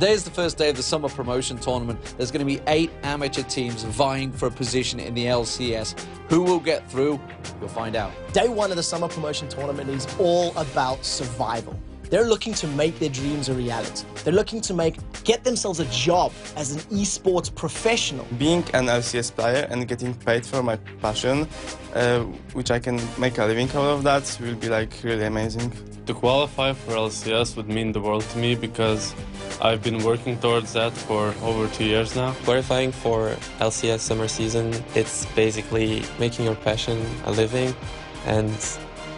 Today is the first day of the summer promotion tournament. There's going to be 8 amateur teams vying for a position in the LCS. Who will get through? You'll find out. Day 1 of the summer promotion tournament is all about survival. They're looking to make their dreams a reality. They're looking to get themselves a job as an esports professional. Being an LCS player and getting paid for my passion, which I can make a living out of that, will be like really amazing. To qualify for LCS would mean the world to me because I've been working towards that for over 2 years now. Qualifying for LCS summer season, it's basically making your passion a living, and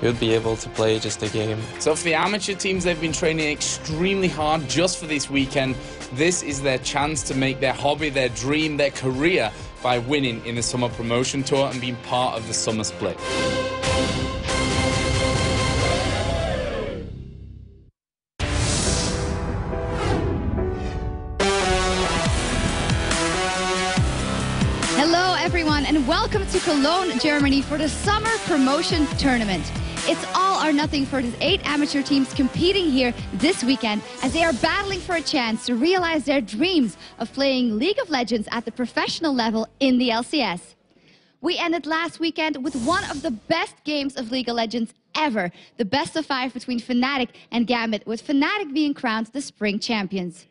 you'll be able to play just a game. So for the amateur teams, they've been training extremely hard just for this weekend. This is their chance to make their hobby, their dream, their career by winning in the summer promotion tour and being part of the summer split. Hello everyone and welcome to Cologne, Germany for the Summer Promotion Tournament. It's all or nothing for these 8 amateur teams competing here this weekend as they are battling for a chance to realize their dreams of playing League of Legends at the professional level in the LCS. We ended last weekend with one of the best games of League of Legends ever, the best of 5 between Fnatic and Gambit, with Fnatic being crowned the spring champions.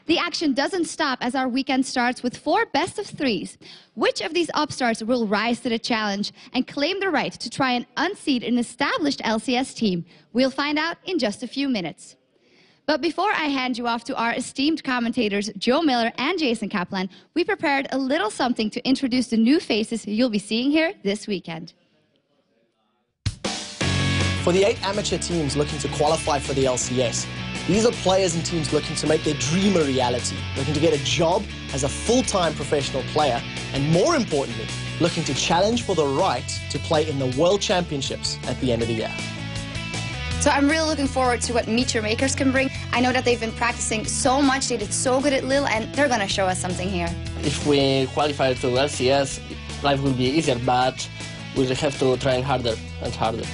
The action doesn't stop as our weekend starts with 4 best of 3s. Which of these upstarts will rise to the challenge and claim the right to try and unseat an established LCS team? We'll find out in just a few minutes. But before I hand you off to our esteemed commentators, Joe Miller and Jason Kaplan, we prepared a little something to introduce the new faces you'll be seeing here this weekend. For the 8 amateur teams looking to qualify for the LCS, these are players and teams looking to make their dream a reality, looking to get a job as a full-time professional player, and more importantly, looking to challenge for the right to play in the World Championships at the end of the year. So I'm really looking forward to what Meet Your Makers can bring. I know that they've been practicing so much, they did so good at Lille, and they're going to show us something here. If we qualify to LCS, life will be easier, but we will have to try harder and harder.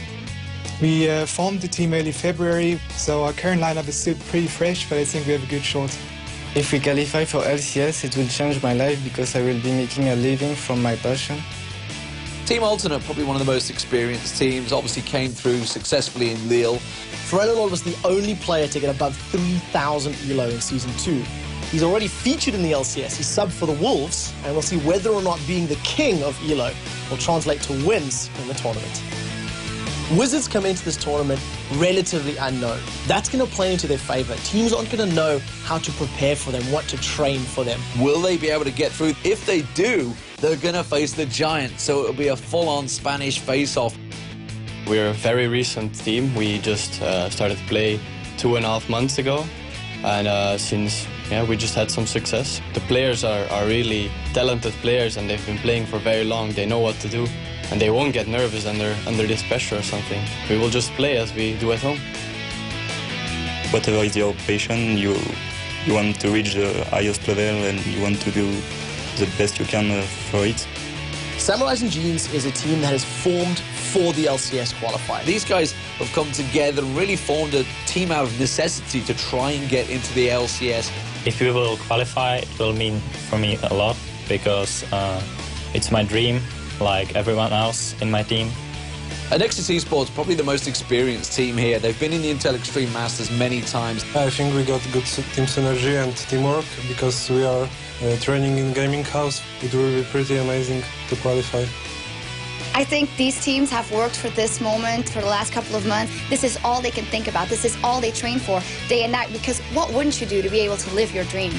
We formed the team early February, so our current lineup is still pretty fresh, but I think we have a good shot. If we qualify for LCS, it will change my life because I will be making a living from my passion. Team Alternate, probably one of the most experienced teams, obviously came through successfully in Lille. Frelalol was the only player to get above 3,000 ELO in Season 2. He's already featured in the LCS. He subbed for the Wolves, and we'll see whether or not being the king of ELO will translate to wins in the tournament. Wizards come into this tournament relatively unknown. That's going to play into their favor. Teams aren't going to know how to prepare for them, what to train for them. Will they be able to get through? If they do, they're going to face the Giant, so it'll be a full-on Spanish face-off. We're a very recent team. We just started to play 2.5 months ago, and since we just had some success. The players are really talented players, and they've been playing for very long. They know what to do, and they won't get nervous under this pressure or something. We will just play as we do at home. Whatever is your passion, you want to reach the highest level and you want to do the best you can for it. Samurais and Jeans is a team that has formed for the LCS qualifier. These guys have come together and really formed a team out of necessity to try and get into the LCS. If we will qualify, it will mean for me a lot because it's my dream, like everyone else in my team. Nexus Esports, probably the most experienced team here. They've been in the Intel Extreme Masters many times. I think we got good team synergy and teamwork because we are training in gaming house. It will be pretty amazing to qualify. I think these teams have worked for this moment for the last couple of months. This is all they can think about. This is all they train for day and night, because what wouldn't you do to be able to live your dream?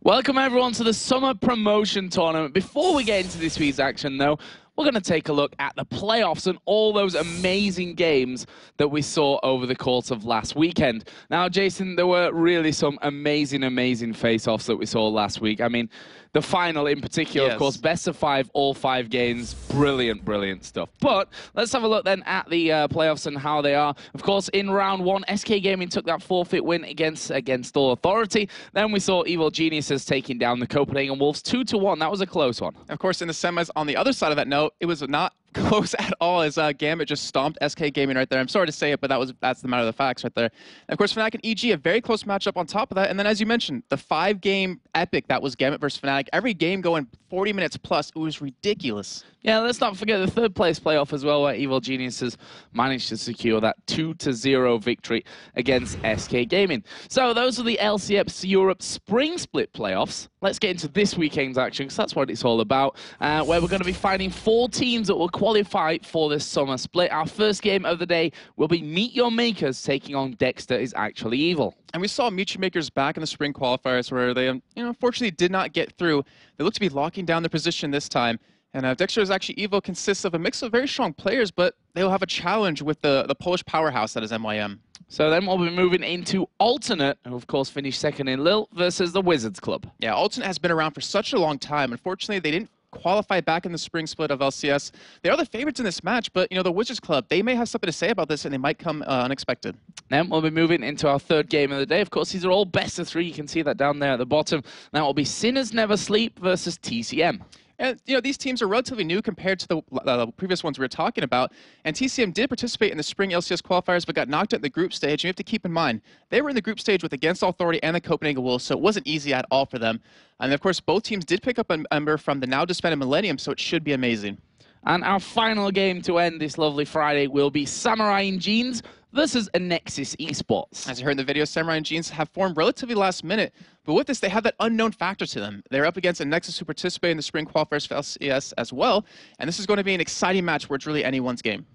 Welcome everyone to the Summer Promotion Tournament. Before we get into this week's action though, we're going to take a look at the playoffs and all those amazing games that we saw over the course of last weekend. Now, Jason, there were really some amazing face-offs that we saw last week. I mean, the final in particular, of course, best of 5, all 5 games. Brilliant stuff. But let's have a look then at the playoffs and how they are. Of course, in round 1, SK Gaming took that forfeit win against All Authority. Then we saw Evil Geniuses taking down the Copenhagen Wolves 2-1. That was a close one. Of course, in the semis on the other side of that note, it was not close at all as Gambit just stomped SK Gaming right there. I'm sorry to say it, but that's the matter of the facts right there. And of course, Fnatic and EG, a very close matchup on top of that. And then, as you mentioned, the 5-game epic that was Gambit versus Fnatic. Every game going 40 minutes plus. It was ridiculous. Yeah, let's not forget the third place playoff as well, where Evil Geniuses managed to secure that 2-0 victory against SK Gaming. So those are the LCS Europe Spring Split playoffs. Let's get into this weekend's action, because that's what it's all about, where we're going to be finding 4 teams that will qualify for this summer split. Our first game of the day will be Meet Your Makers taking on Dexter is Actually Evil. And we saw Meet Your Makers back in the spring qualifiers where they, unfortunately did not get through. They look to be locking down their position this time. And Dexter is Actually Evil consists of a mix of very strong players, but they will have a challenge with the Polish powerhouse that is MYM. So then we'll be moving into Alternate, who of course finished second in Lille, versus the Wizards Club. Yeah, Alternate has been around for such a long time. Unfortunately, they didn't qualify back in the spring split of LCS. They are the favorites in this match, but the Wizards Club, they may have something to say about this, and they might come unexpected. Then we'll be moving into our third game of the day. Of course, these are all best of 3. You can see that down there at the bottom. Now it will be Sinners Never Sleep versus TCM. And, these teams are relatively new compared to the previous ones we were talking about. And TCM did participate in the spring LCS qualifiers, but got knocked out in the group stage. And you have to keep in mind, they were in the group stage with Against Authority and the Copenhagen Wolves, so it wasn't easy at all for them. And, of course, both teams did pick up a member from the now disbanded Millennium, so it should be amazing. And our final game to end this lovely Friday will be Samurai in Jeans versus Nexus Esports. As you heard in the video, Samurai and Jeans have formed relatively last minute, but with this, they have that unknown factor to them. They're up against a Nexus who participated in the spring qualifiers for LCS as well, and this is going to be an exciting match where it's really anyone's game.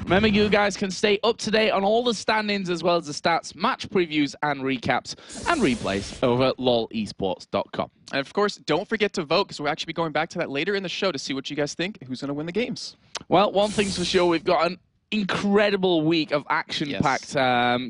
Remember, you guys can stay up to date on all the standings as well as the stats, match previews and recaps and replays over at lolesports.com. And of course, don't forget to vote, because we'll actually be going back to that later in the show to see what you guys think, who's going to win the games. Well, one thing's for sure, we've got an incredible week of action-packed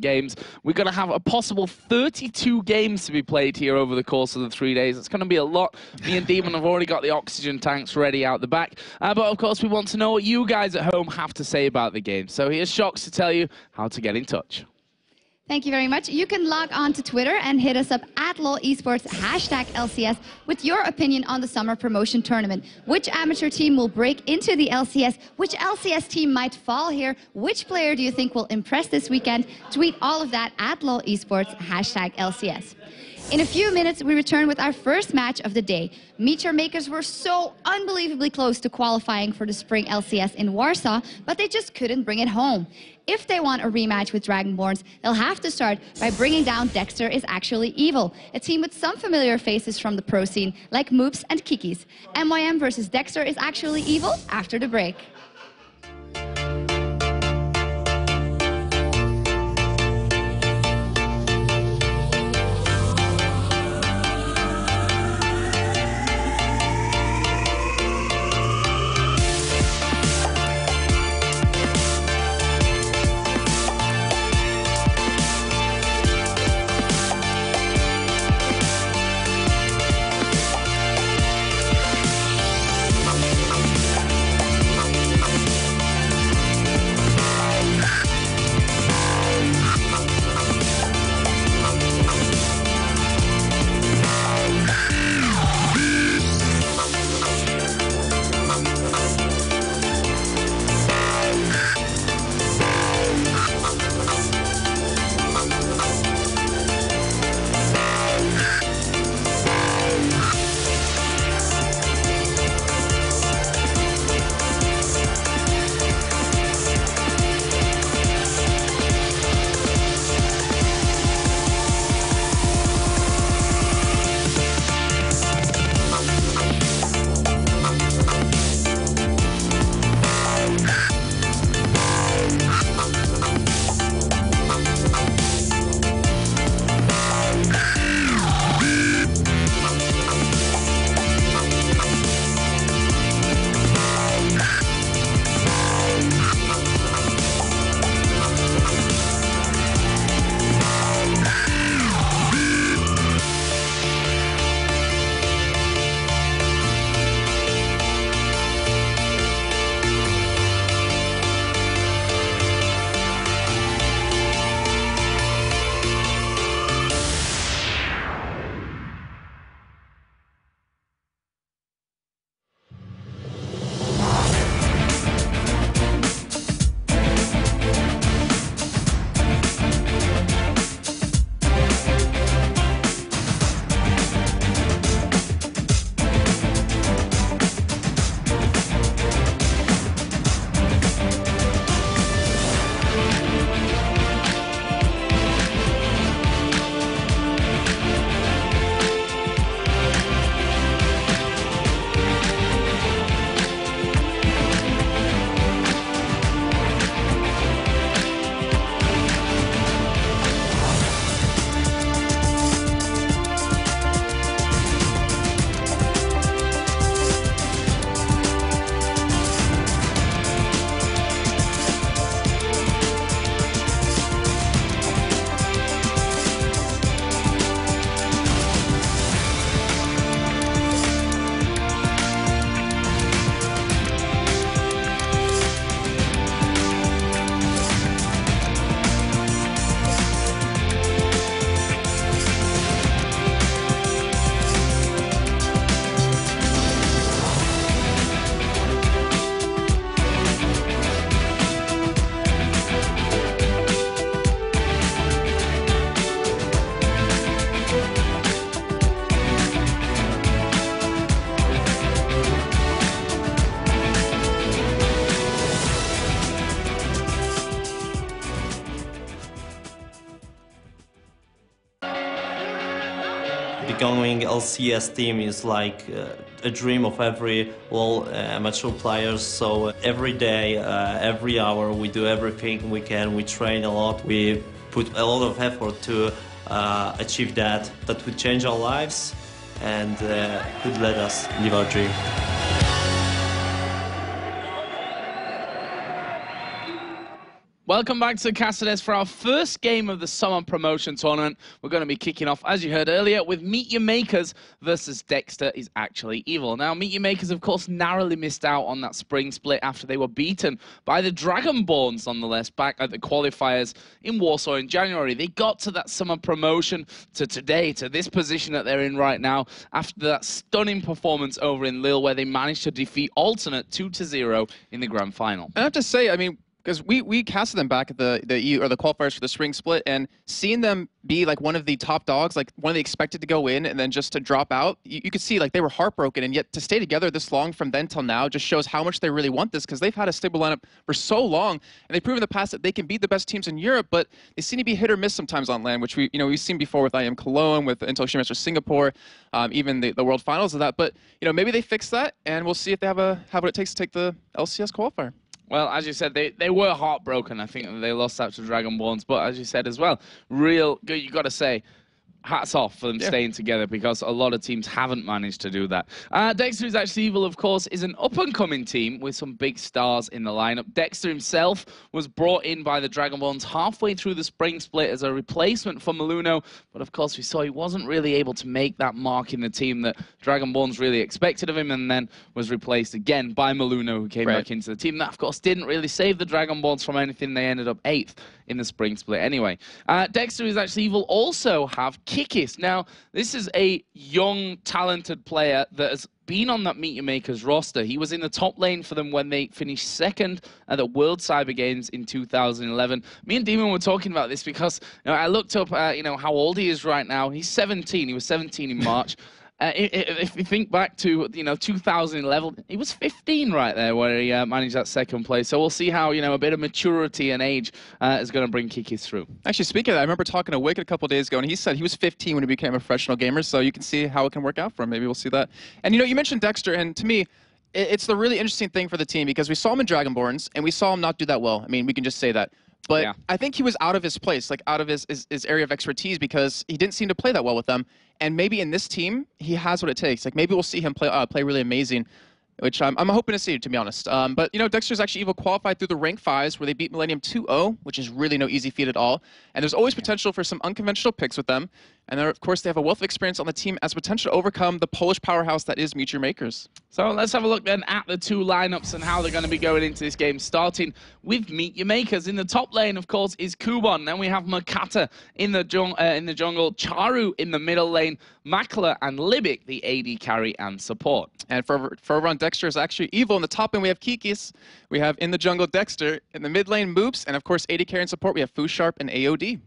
games. We're going to have a possible 32 games to be played here over the course of the 3 days. It's going to be a lot. Me and Demon have already got the oxygen tanks ready out the back. But of course, we want to know what you guys at home have to say about the game. So here's Shox to tell you how to get in touch. Thank you very much. You can log on to Twitter and hit us up at LOLesports #LCS with your opinion on the summer promotion tournament. Which amateur team will break into the LCS? Which LCS team might fall here? Which player do you think will impress this weekend? Tweet all of that at LOLesports #LCS. In a few minutes, we return with our first match of the day. Meet Your Makers were so unbelievably close to qualifying for the spring LCS in Warsaw, but they just couldn't bring it home. If they want a rematch with Dragonborns, they'll have to start by bringing down Dexter is Actually Evil, a team with some familiar faces from the pro scene, like Moops and Kikis. MYM versus Dexter is Actually Evil after the break. becoming LCS team is like a dream of every amateur players. So every day, every hour, we do everything we can. We train a lot. We put a lot of effort to achieve that. That would change our lives and could let us live our dream. Welcome back to Cáceres for our first game of the Summer Promotion Tournament. We're going to be kicking off, as you heard earlier, with Meet Your Makers versus Dexter is Actually Evil. Now, Meet Your Makers, of course, narrowly missed out on that spring split after they were beaten by the Dragonborns, nonetheless, back at the qualifiers in Warsaw in January. They got to that Summer Promotion to today, to this position that they're in right now, after that stunning performance over in Lille, where they managed to defeat Alternate 2-0 in the Grand Final. I have to say, I mean, because we casted them back at the qualifiers for the spring split, and seeing them be like one of the top dogs, like one of the expected to go in and then just to drop out, you could see like they were heartbroken, and yet to stay together this long from then till now just shows how much they really want this, because they've had a stable lineup for so long, and they've proven in the past that they can beat the best teams in Europe, but they seem to be hit or miss sometimes on land, which we've seen before with IM Cologne, with Intel Masters Singapore, even the World Finals of that. But maybe they fix that, and we'll see if they have what it takes to take the LCS qualifier. Well, as you said, they were heartbroken. I think they lost out to Dragonborns. But as you said as well, real good. You got to say, hats off for them staying together, because a lot of teams haven't managed to do that. Dexter is Actually Evil, of course, is an up-and-coming team with some big stars in the lineup. Dexter himself was brought in by the Dragonborns halfway through the spring split as a replacement for Maluno, but of course we saw he wasn't really able to make that mark in the team that Dragonborns really expected of him, and then was replaced again by Maluno, who came back into the team. That, of course, didn't really save the Dragonborns from anything. They ended up 8th in the spring split anyway. Dexter is Actually Evil also have Kikis. Now, this is a young, talented player that has been on that Meet Your Makers roster. He was in the top lane for them when they finished 2nd at the World Cyber Games in 2011. Me and Demon were talking about this because I looked up how old he is right now. He's 17. He was 17 in March. If you think back to 2011, he was 15 right there where he managed that 2nd place. So we'll see how a bit of maturity and age is going to bring Kikis through. Actually, speaking of that, I remember talking to Wicked a couple of days ago, and he said he was 15 when he became a professional gamer. So you can see how it can work out for him. Maybe we'll see that. And you mentioned Dexter, and to me, it's the really interesting thing for the team, because we saw him in Dragonborns and we saw him not do that well. I mean, we can just say that. But I think he was out of his place, like out of his area of expertise, because he didn't seem to play that well with them. And maybe in this team, he has what it takes. Like maybe we'll see him play really amazing, which I'm hoping to see, to be honest. But Dexter's Actually Evil qualified through the rank 5s, where they beat Millennium 2-0, which is really no easy feat at all. And there's always potential for some unconventional picks with them. And of course, they have a wealth of experience on the team as potential to overcome the Polish powerhouse that is Meet Your Makers. So let's have a look then at the two lineups and how they're going to be going into this game, starting with Meet Your Makers. In the top lane, of course, is Kubon. Then we have Makata in the jungle, Charu in the middle lane, Makler and Libic, the AD carry and support. And for everyone, Dexter is Actually Evil. In the top lane, we have Kikis. We have in the jungle, Dexter. In the mid lane, Moops. And of course, AD carry and support, we have Fusharp and AOD.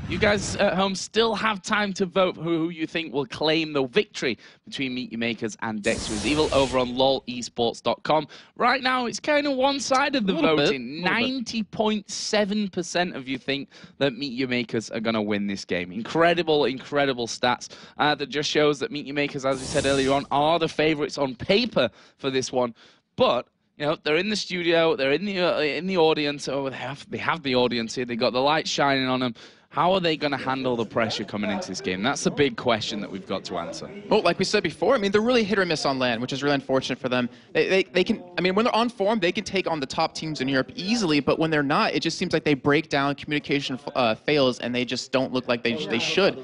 You guys at home still have time to vote who you think will claim the victory between Meet Your Makers and Dexter is Evil over on lolesports.com. Right now, it's kind of one-sided, the voting. 90.7% of you think that Meet Your Makers are going to win this game. Incredible, incredible stats that just shows that Meet Your Makers, as we said earlier on, are the favorites on paper for this one. But they're in the studio, they're in the audience. Oh, they have the audience here. They got the light shining on them. How are they going to handle the pressure coming into this game? That's the big question that we've got to answer. Well, like we said before, I mean, they're really hit or miss on land, which is really unfortunate for them. They can, I mean, when they're on form, they can take on the top teams in Europe easily, but when they're not, it just seems like they break down, communication fails, and they just don't look like they should.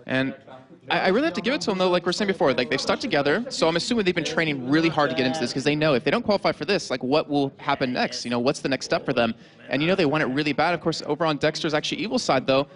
And I really have to give it to them, though, like we were saying before, like they've stuck together, so I'm assuming they've been training really hard to get into this, because they know if they don't qualify for this, like what will happen next? What's the next step for them? And they want it really bad. Of course, over on Dexter's Actually Evil side, though,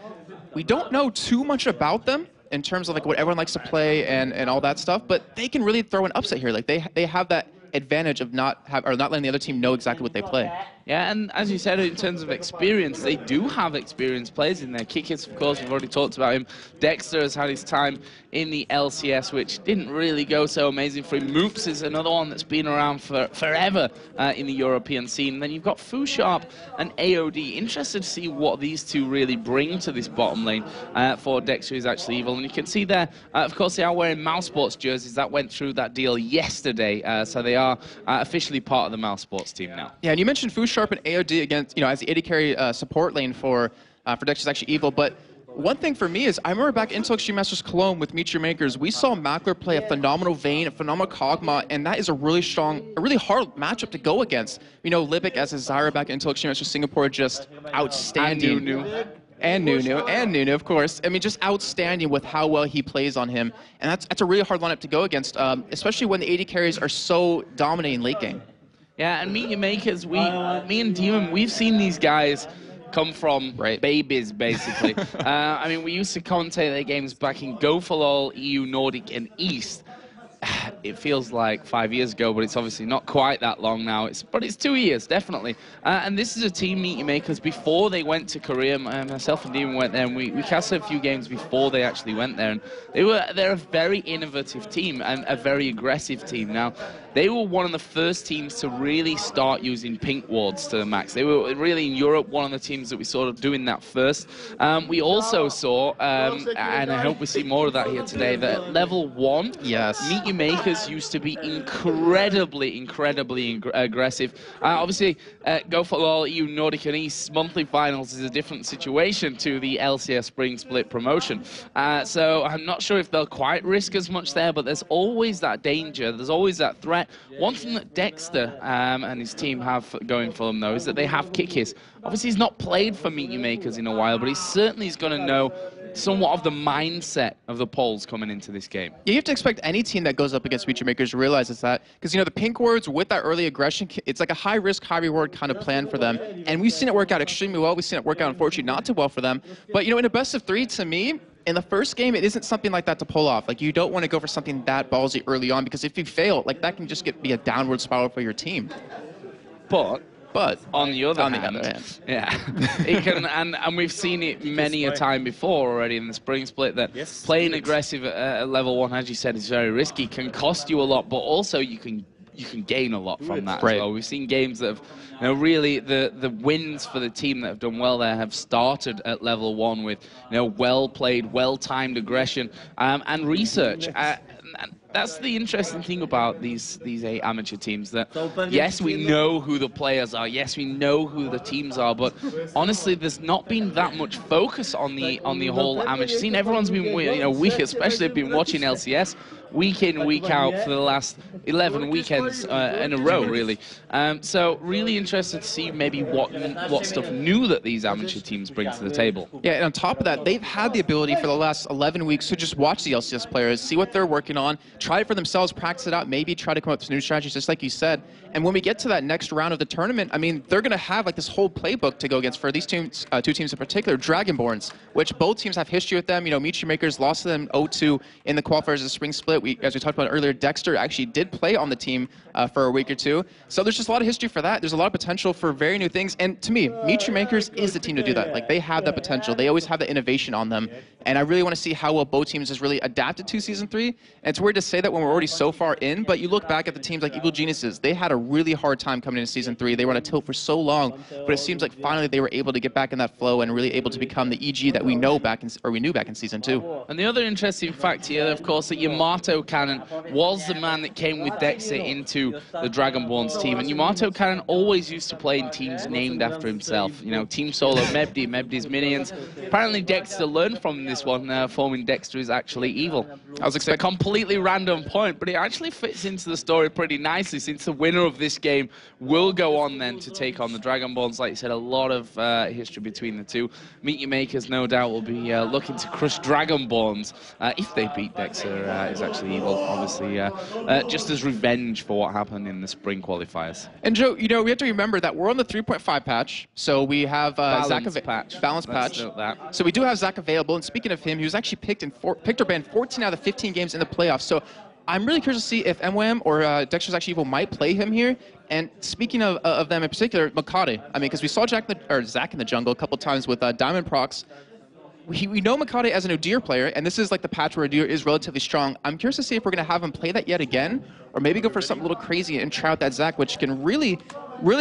we don't know too much about them in terms of like what everyone likes to play and all that stuff, but they can really throw an upset here. Like they have that advantage of not letting the other team know exactly what they play. Yeah, and as you said, in terms of experience, they do have experienced players in there. Kikis, of course, we've already talked about him. Dexter has had his time in the LCS, which didn't really go so amazing for him. Moops is another one that's been around for forever in the European scene. And then you've got Fusharp and AOD. Interested to see what these two really bring to this bottom lane for Dexter is actually evil. And you can see there, of course, they are wearing Mouse Sports jerseys. That went through that deal yesterday, so they are officially part of the Mouse Sports team now. Yeah, and you mentioned Fusharp and AOD against, as the AD carry support lane for Dexter's actually evil, but one thing for me is, I remember back in Extreme Masters Cologne with Meet Your Makers, we saw Mackler play a phenomenal Vayne, a phenomenal Kog'Maw, and that is a really hard matchup to go against. Libic as a Zyra back in Extreme Masters Singapore, just outstanding. And Nunu, of course. I mean, just outstanding with how well he plays on him. And that's a really hard lineup to go against, especially when the AD carries are so dominating late game. Yeah, and Meet Your Makers, me and Demon, we've seen these guys come from babies, basically. I mean, we used to commentate their games back in Go for LOL, EU, Nordic, and East. It feels like 5 years ago, but it's obviously not quite that long now. But it's 2 years, definitely. And this is a team, Meet Your Makers, before they went to Korea. Myself and Demon went there, and we casted a few games before they actually went there. And they're a very innovative team and a very aggressive team. Now, they were one of the first teams to really start using pink wards to the max. They were really, in Europe, one of the teams that we sort of doing that first. We also saw, and I hope we see more of that here today, that at level 1, Meet Your Makers used to be incredibly aggressive. Obviously, Go for LOL, EU, Nordic, and East monthly finals is a different situation to the LCS Spring Split promotion. So I'm not sure if they'll quite risk as much there, but there's always that danger. There's always that threat. One thing that Dexter and his team have going for them, though, is that they have Kikis. Obviously, he's not played for Meet Your Makers in a while, but he certainly is going to know somewhat of the mindset of the Poles coming into this game. Yeah, you have to expect any team that goes up against Meet Your Makers realizes that, because the pink wards with that early aggression, it's like a high risk, high reward kind of plan for them, and we've seen it work out extremely well. We've seen it work out, unfortunately, not too well for them. But in a best of 3, to me, in the first game, it isn't something like that to pull off. Like, you don't want to go for something that ballsy early on, because if you fail, that can just be a downward spiral for your team. But on the other hand, yeah, it can, and we've seen it many a time before already in the Spring Split, that playing aggressive at level 1, as you said, is very risky, can cost you a lot, but also you can gain a lot from that as well. We've seen games that have, really the wins for the team that have done well there have started at level 1 with, well played, well timed aggression and research. And that's the interesting thing about these 8 amateur teams, that yes, we know who the players are, yes, we know who the teams are, but honestly, there's not been that much focus on the whole amateur scene. Everyone's been, we especially have been watching LCS week in, week out for the last 11 weekends in a row, really. So really interested to see maybe what stuff new that these amateur teams bring to the table. Yeah, and on top of that, they've had the ability for the last 11 weeks to just watch the LCS players, see what they're working on, try it for themselves, practice it out, maybe try to come up with some new strategies, just like you said. And when we get to that next round of the tournament, I mean, they're going to have this whole playbook to go against for these teams, 2 teams in particular, Dragonborns, which both teams have history with them. Meet Your Makers lost to them 0-2 in the qualifiers of the Spring Split. As we talked about earlier, Dexter actually did play on the team for a week or 2. So there's just a lot of history for that. There's a lot of potential for very new things. And to me, Meet Your Makers is the team to do that. They have that potential. They always have the innovation on them. And I really want to see how well both teams has really adapted to Season 3. And it's weird to say that when we're already so far in, but you look back at the teams like Evil Geniuses, they had a really hard time coming into Season 3. They were on a tilt for so long, but it seems like finally they were able to get back in that flow and really able to become the EG that we knew back in Season 2. And the other interesting fact here, of course, that Yamato Cannon was the man that came with Dexter into the Dragonborns team. And Yamato Cannon always used to play in teams named after himself. Team Solo, Mebdi's Minions. Apparently Dexter learned from this one, forming Dexter is actually evil. I was expecting a completely random point, but it actually fits into the story pretty nicely, since the winner of this game will go on then to take on the Dragonborns. Like you said, a lot of history between the two. Meet Your Makers, no doubt, will be looking to crush Dragonborns if they beat Dexter is actually evil, obviously, just as revenge for what happened in the spring qualifiers. And Joe, we have to remember that we're on the 3.5 patch, so we have balance patch. So we do have Zach available, and speaking of him, he was actually picked or banned 14 out of the 15 games in the playoffs. So I'm really curious to see if MYM or Dexter's Actually Evil might play him here. And speaking of them in particular, Makade. I mean, because we saw Zach in the jungle a couple times with Diamond Procs. We know Makade as an Udyr player, and this is like the patch where Udyr is relatively strong. I'm curious to see if we're going to have him play that yet again, or maybe go for something a little crazy and try out that Zach, which can really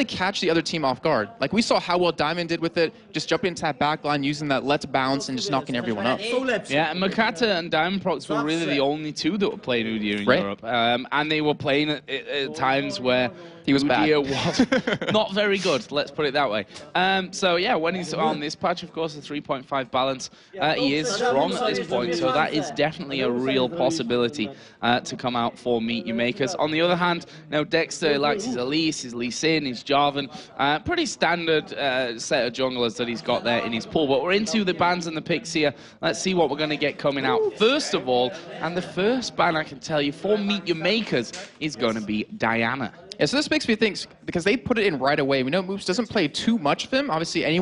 catch the other team off guard. Like we saw how well Diamond did with it, just jumping into that back line, using that let's bounce and just knocking everyone up. Yeah, and Makata and Diamond Procs were really the only two that were playing Udyr in Europe. And they were playing at times where he was Udyr was not very good, let's put it that way. So yeah, when he's on this patch, of course, the 3.5 balance, he is strong at this point, so that is definitely a real possibility to come out for Meet Your Makers. On the other hand, now Dexter likes his Elise, his Lee Sin, his Jarvan, pretty standard set of junglers that he's got there in his pool. But we're into the bans and the picks here. Let's see what we're going to get coming out first of all. And the first ban I can tell you for Meet Your Makers is going to be Diana. Yeah, so this makes me think, because they put it in right away. We know Moves doesn't play too much of him. Obviously, any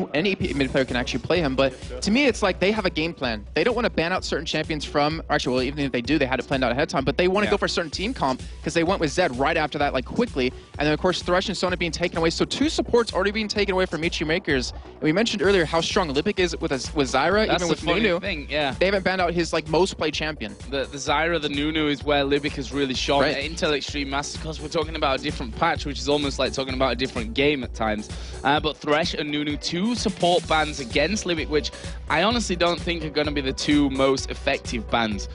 mid player can actually play him. But to me, it's like they have a game plan. They don't want to ban out certain champions from, or actually, well, even if they do, they had it planned out ahead of time. But they want to go for a certain team comp because they went with Zed right after that, like quickly. And then, of course, Thresh and Sona being taken away. So 2 supports already being taken away from Meet Your Makers. And we mentioned earlier how strong Libic is with Zyra, That's even with Nunu. Thing, yeah. They haven't banned out his like most played champion. The Zyra, the Nunu is where Libic has really shone. Intel Extreme Masters, because we're talking about a different patch, which is almost like talking about a different game at times. But Thresh and Nunu, 2 support bans against Libic, which I honestly don't think are going to be the 2 most effective bans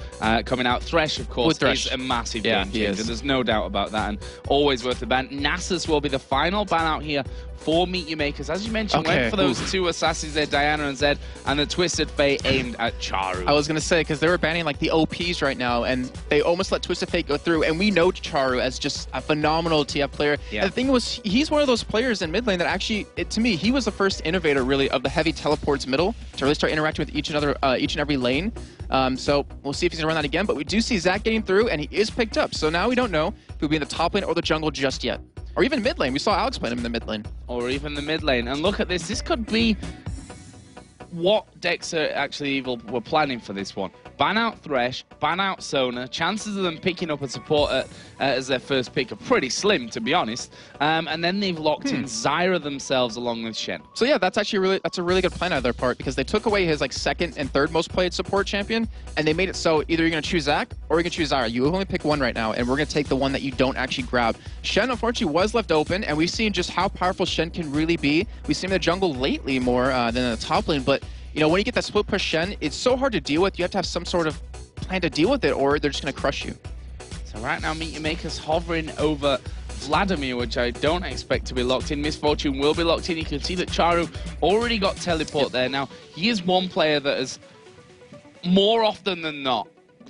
coming out. Thresh, of course, is a massive game changer. There's no doubt about that, and always worth the ban. Nasus will be the final ban out here for Meet Your Makers. As you mentioned, went for those 2 assassins there, Diana and Zed, and the Twisted Fate aimed at Charu. I was going to say, because they were banning like the OPs right now, and they almost let Twisted Fate go through, and we know Charu as just a phenomenal TF player. And the thing was, he's one of those players in mid lane that actually, to me, he was the first innovator, really, of the heavy teleports middle to really start interacting with each and every lane. So we'll see if he's going to run that again, but we do see Zach getting through, and he is picked up. So now we don't know if he'll be in the top lane or the jungle just yet. Or even mid lane. We saw Alex playing him in the mid lane. Or even the mid lane. And look at this. This could be what Dexter Actually Evil were planning for this one. Ban out Thresh, ban out Sona. Chances of them picking up a support as their first pick are pretty slim, to be honest. And then they've locked in Zyra themselves along with Shen. So yeah, that's actually a really good plan out of their part, because they took away his like 2nd and 3rd most played support champion, and they made it so either you're going to choose Zach or you're going to choose Zyra. You only pick one right now, and we're going to take the one that you don't actually grab. Shen, unfortunately, was left open, and we've seen just how powerful Shen can really be. We've seen him in the jungle lately more than in the top lane, but you know, when you get that split push Shen, it's so hard to deal with. You have to have some sort of plan to deal with it, or they're just going to crush you. So right now, Meet Your Makers hovering over Vladimir, which I don't expect to be locked in. Misfortune will be locked in. You can see that Charu already got teleport there. Now, he is one player that has, more often than not,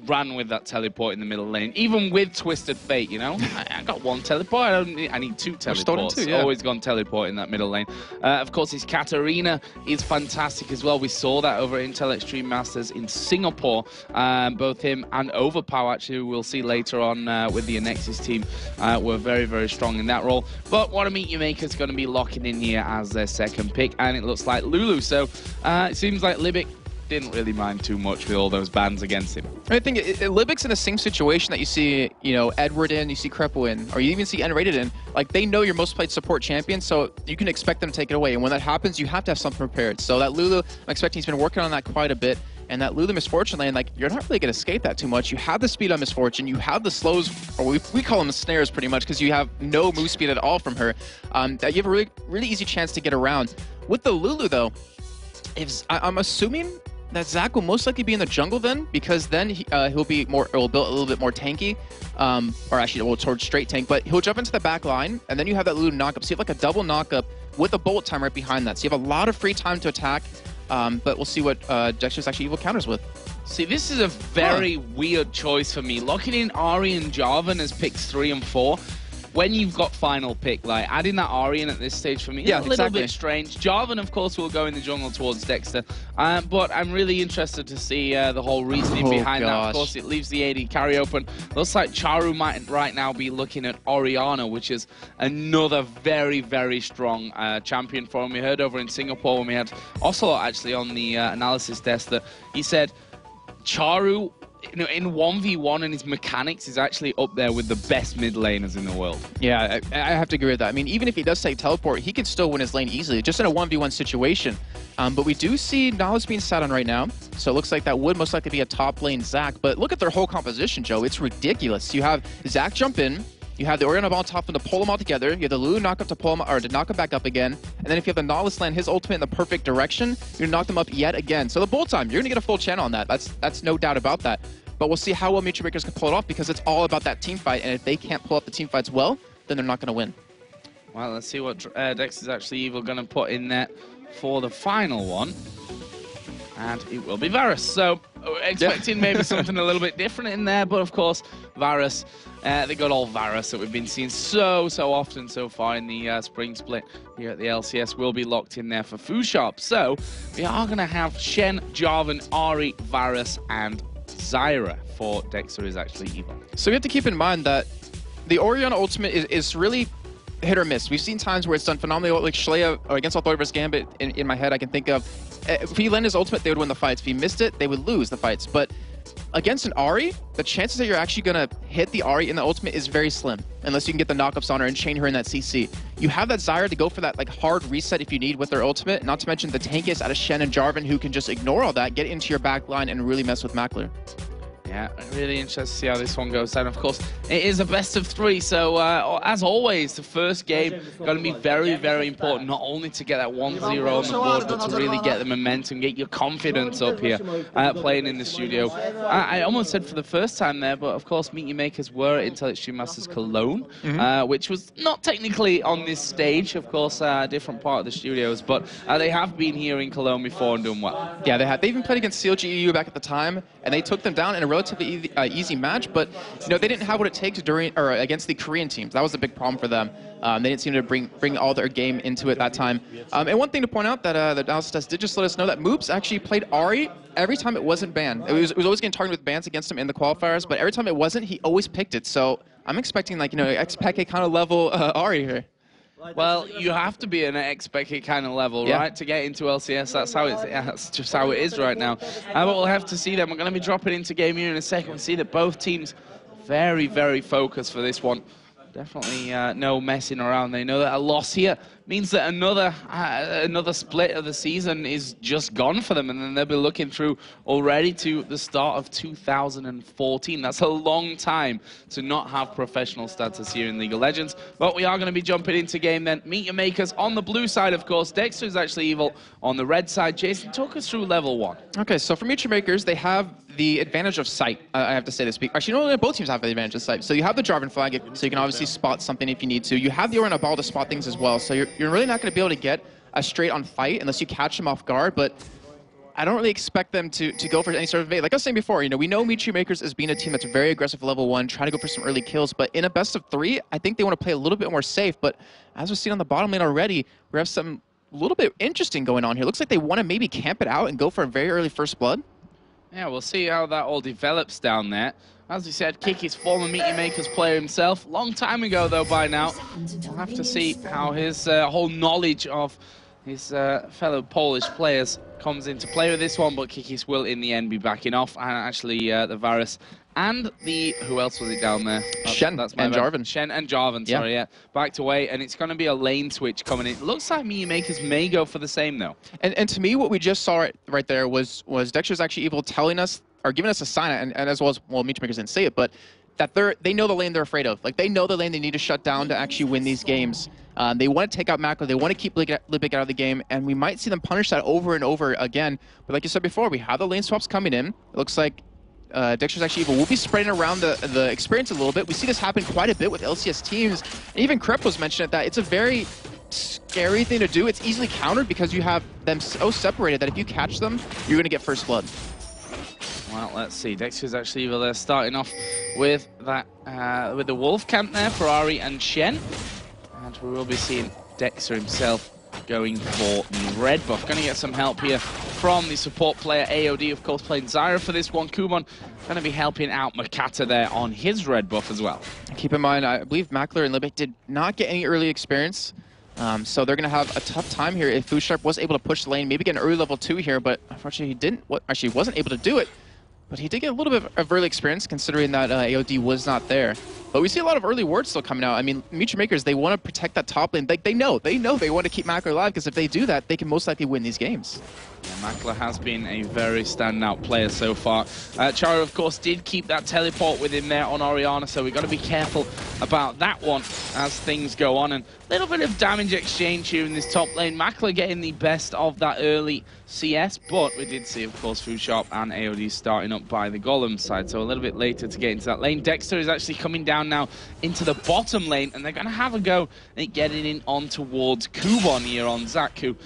ran with that teleport in the middle lane, even with Twisted Fate, you know? I got 1 teleport, I need 2 teleports. Always gone teleport in that middle lane. Of course, his Katarina is fantastic as well. We saw that over at Intel Extreme Masters in Singapore. Both him and Overpower, actually, we'll see later on with the Nexus team, were very, very strong in that role. But what a Meet Your Maker is going to be locking in here as their 2nd pick, and it looks like Lulu. So it seems like Libic didn't really mind too much with all those bans against him. I think Libic's in the same situation that you see, you know, Edward in, you see Crepo in, or you even see N-rated in. Like, they know your most played support champion, so you can expect them to take it away. And when that happens, you have to have something prepared. So that Lulu, I'm expecting he's been working on that quite a bit. And that Lulu Misfortune lane, like, you're not really going to escape that too much. You have the speed on Misfortune, you have the slows, or we call them the snares pretty much, because you have no move speed at all from her. That you have a really, really easy chance to get around. With the Lulu, though, I'm assuming that Zach will most likely be in the jungle then, because then he'll be more, will build a little bit more tanky, or actually, well, towards straight tank, but he'll jump into the back line, and then you have that Lulu knockup. So you have like a double knockup with a bullet time right behind that. So you have a lot of free time to attack, but we'll see what Dexter's Actually Evil counters with. See, this is a very weird choice for me. Locking in Ari and Jarvan as picks 3 and 4. When you've got final pick, like adding that Ari in at this stage for me, a little bit strange. Jarvan, of course, will go in the jungle towards Dexter, but I'm really interested to see the whole reasoning behind that. Of course, it leaves the AD carry open. Looks like Charu might right now be looking at Orianna, which is another very, very strong champion for him. We heard over in Singapore when we had Ocelot actually on the analysis desk that he said Charu you know, in 1v1 and his mechanics is actually up there with the best mid laners in the world. Yeah, I have to agree with that. I mean, even if he does take teleport, he can still win his lane easily, just in a 1v1 situation. But we do see Knowledge being sat on right now, so it looks like that would most likely be a top lane Zac. But look at their whole composition, Joe. It's ridiculous. You have Zac jump in, you have the Orianna on top of him to pull them all together, you have the Lulu knock up to pull him, or to knock him back up again, and then if you have the Nautilus land his ultimate in the perfect direction, you're gonna knock them up yet again. So the bolt time, you're gonna get a full channel on that. That's no doubt about that. But we'll see how well MYM can pull it off, because it's all about that team fight, and if they can't pull off the team fights well, then they're not gonna win. Well, let's see what Dex is actually evil gonna put in there for the final one. And it will be Varus. So expecting maybe something a little bit different in there, but of course Varus, the good old Varus that we've been seeing so often so far in the spring split here at the LCS will be locked in there for Fusharp. So we are going to have Shen, Jarvan, Ahri, Varus, and Zyra for Dexter is actually evil. So we have to keep in mind that the Orianna ultimate is really hit or miss. We've seen times where it's done phenomenally, like Shalea against Authority vs Gambit in my head I can think of. If he landed his ultimate, they would win the fights. If he missed it, they would lose the fights. But against an Ahri, the chances that you're actually going to hit the Ahri in the ultimate is very slim, unless you can get the knockups on her and chain her in that CC. You have that Zyra to go for that like hard reset if you need with their ultimate, not to mention the tankiest out of Shen and Jarvan, who can just ignore all that, get into your back line, and really mess with Mackler. Yeah, really interested to see how this one goes. And of course, it is a best of 3. So as always, the first game going to be very important. Not only to get that 1-0 on the board, but to really get the momentum, get your confidence up here playing in the studio. I almost said for the first time there, but of course, Meet Your Makers were at Intel Extreme Masters Cologne, which was not technically on this stage, of course, a different part of the studios, but they have been here in Cologne before and done well. Yeah, they have. They even played against CLG EU back at the time, and they took them down in a relatively easy match, but you know, they didn't have what it takes against the Korean teams. That was a big problem for them. They didn't seem to bring all their game into it that time. And one thing to point out that the analysis test did just let us know that Moops actually played Ahri every time it wasn't banned. It was always getting targeted with bans against him in the qualifiers, but every time it wasn't, he always picked it. So I'm expecting, like, you know, X-Peke kind of level Ahri here. Well, you have to be an expected kind of level, right, to get into LCS. That's just how it is right now. But we'll have to see them. We're going to be dropping into game here in a second. We'll see that both teams very focused for this one. Definitely no messing around. They know that a loss here means that another split of the season is just gone for them, and then they'll be looking through already to the start of 2014. That's a long time to not have professional status here in League of Legends. But we are going to be jumping into game then. Meet Your Makers on the blue side, of course. Dexter is actually evil on the red side. Jason, talk us through level 1. Okay, so for Meet Your Makers, they have the advantage of sight. I have to say this. Actually, no, both teams have the advantage of sight. So you have the Jarvan flag, so you can obviously spot something if you need to. You have the Orianna ball to spot things as well. So you're really not going to be able to get a straight-on fight unless you catch them off guard. But I don't really expect them to go for any sort of evade. Like I was saying before, you know, we know Meet Your Makers as being a team that's very aggressive at level 1, trying to go for some early kills. But in a best of 3, I think they want to play a little bit more safe. But as we've seen on the bottom lane already, we have some a little bit interesting going on here. Looks like they want to maybe camp it out and go for a very early first blood. Yeah, we'll see how that all develops down there. As we said, Kiki's former Meet Your Makers player himself. Long time ago, though, by now. We'll have to see how his whole knowledge of his fellow Polish players comes into play with this one, but Kikis will, in the end, be backing off. And actually, the Varus and the... Who else was it down there? Shen and Jarvan. Shen and Jarvan, sorry, yeah. Backed away, and it's going to be a lane switch coming in. Looks like Meet Your Makers may go for the same, though. And to me, what we just saw right there was Dexter's actually evil telling us, or giving us a sign, and as well as, well, Meet Your Makers didn't say it, but that they know the lane they're afraid of. Like, they know the lane they need to shut down to actually win these games. They want to take out Mackler. They want to keep Libic out of the game, and we might see them punish that over and over again. But like you said before, we have the lane swaps coming in. It looks like Dexter's actually evil. We'll be spreading around the experience a little bit. We see this happen quite a bit with LCS teams. And even Krep was mentioned that it's a very scary thing to do. It's easily countered because you have them so separated that if you catch them, you're going to get first blood. Well, let's see. Dexter's actually evil there, starting off with that with the Wolf camp there for Ahri and Shen. And we will be seeing Dexter himself going for the red buff. Going to get some help here from the support player AOD, of course, playing Zyra for this one. Kumon going to be helping out Makata there on his red buff as well. Keep in mind, I believe Mackler and Libic did not get any early experience. So they're going to have a tough time here if Fusharp was able to push the lane, maybe get an early level 2 here, but unfortunately he didn't. Actually wasn't able to do it. But he did get a little bit of early experience considering that AOD was not there. But we see a lot of early wards still coming out. I mean, Mutual Makers, they want to protect that top lane. They know they want to keep Mackler alive, because if they do that, they can most likely win these games. Yeah, Mackler has been a very standout player so far. Charu, of course, did keep that teleport with him there on Orianna, so we've got to be careful about that one as things go on. And a little bit of damage exchange here in this top lane. Mackler getting the best of that early CS, but we did see, of course, Fusharp and AOD starting up by the Golem side, so a little bit later to get into that lane. Dexter is actually coming down now into the bottom lane, and they're going to have a go at getting in on towards Kubon here on Zac, who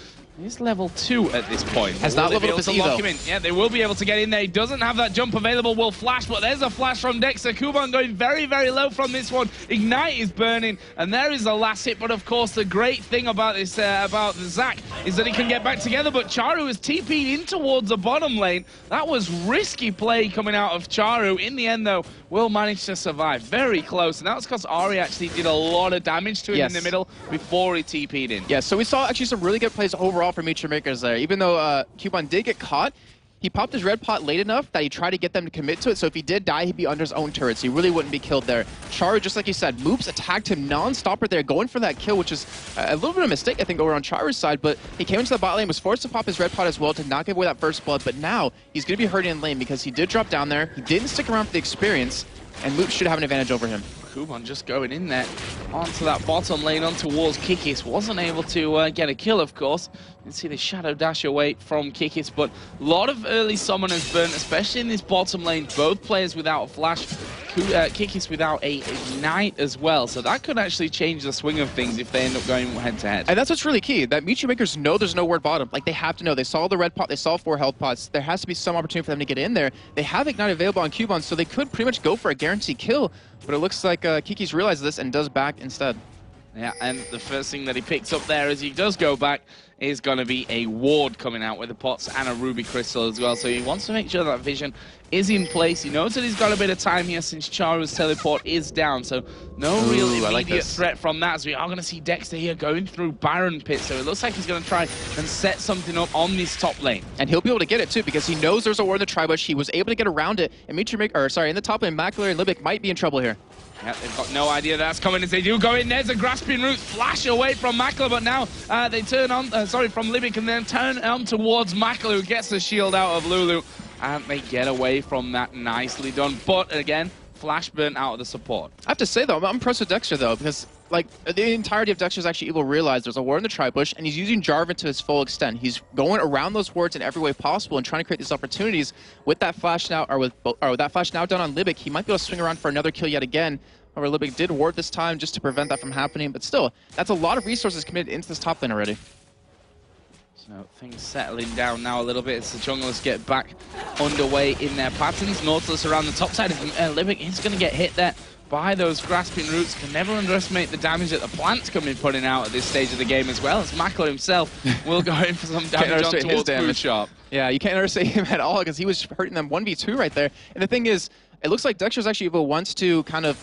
is level 2 at this point. Has not leveled up his E, though. Yeah, they will be able to get in there. He doesn't have that jump available. Will flash, but there's a flash from Dexter. Kubon going very, very low from this one. Ignite is burning, and there is the last hit. But of course, the great thing about this, about Zac, is that he can get back together. But Charu is TP'd in towards the bottom lane. That was risky play coming out of Charu. In the end, though, will manage to survive. Very close, and that was because Ari actually did a lot of damage to him in the middle before he TP'd in. Yeah, so we saw actually some really good plays overall for Mutual Makers there. Even though Kubon did get caught, he popped his red pot late enough that he tried to get them to commit to it, so if he did die, he'd be under his own turret, so he really wouldn't be killed there. Charu, just like you said, Moops attacked him non-stop right there, going for that kill, which is a little bit of a mistake, I think, over on Charu's side, but he came into the bot lane, was forced to pop his red pot as well to not give away that first blood, but now he's going to be hurting in lane because he did drop down there, he didn't stick around for the experience, and Moops should have an advantage over him. Kubon just going in there onto that bottom lane on towards Kikis. Wasn't able to get a kill, of course. You can see the shadow dash away from Kikis, but a lot of early summoners burnt, especially in this bottom lane. Both players without a flash, Kikis without a ignite as well. So that could actually change the swing of things if they end up going head-to-head. And that's what's really key, that Mutual Makers know there's no word bottom. Like, they have to know. They saw the red pot, they saw 4 health pots. There has to be some opportunity for them to get in there. They have ignite available on Kubon, so they could pretty much go for a guaranteed kill. But it looks like Kikis realizes this and does back instead. Yeah, and the first thing that he picks up there as he does go back is going to be a ward coming out with the pots and a ruby crystal as well. So he wants to make sure that vision is in place. He knows that he's got a bit of time here since Charu's teleport is down. So no real immediate threat from that, as we are going to see Dexter here going through Baron Pit. So it looks like he's going to try and set something up on this top lane. And he'll be able to get it too, because he knows there's a ward in the tri-bush. He was able to get around it. And in the top lane, Mackler and Libic might be in trouble here. Yeah, they've got no idea that's coming as they do go in. There's a grasping root flash away from Mackler, but now they turn on, from Libic, and then turn on towards Mackler, who gets the shield out of Lulu. And they get away from that. Nicely done. But again, flash burnt out of the support. I have to say, though, I'm impressed with Dexter, though, because like the entirety of Dexter is actually able to realize there's a ward in the tri-bush, and he's using Jarvan to his full extent. He's going around those wards in every way possible and trying to create these opportunities. With that flash now, or with that flash now done on Libic, he might be able to swing around for another kill yet again. However, Libic did ward this time just to prevent that from happening, but still, that's a lot of resources committed into this top lane already. So things settling down now a little bit as the junglers get back underway in their patterns. Nautilus around the top side of Libic is going to get hit there by those grasping roots. Can never underestimate the damage that the plants come in putting out at this stage of the game, as well as Mackler himself will go in for some damage on towards Fusharp. Yeah, you can't understate him at all, because he was hurting them 1v2 right there. And the thing is, it looks like Dexter's actually wants to kind of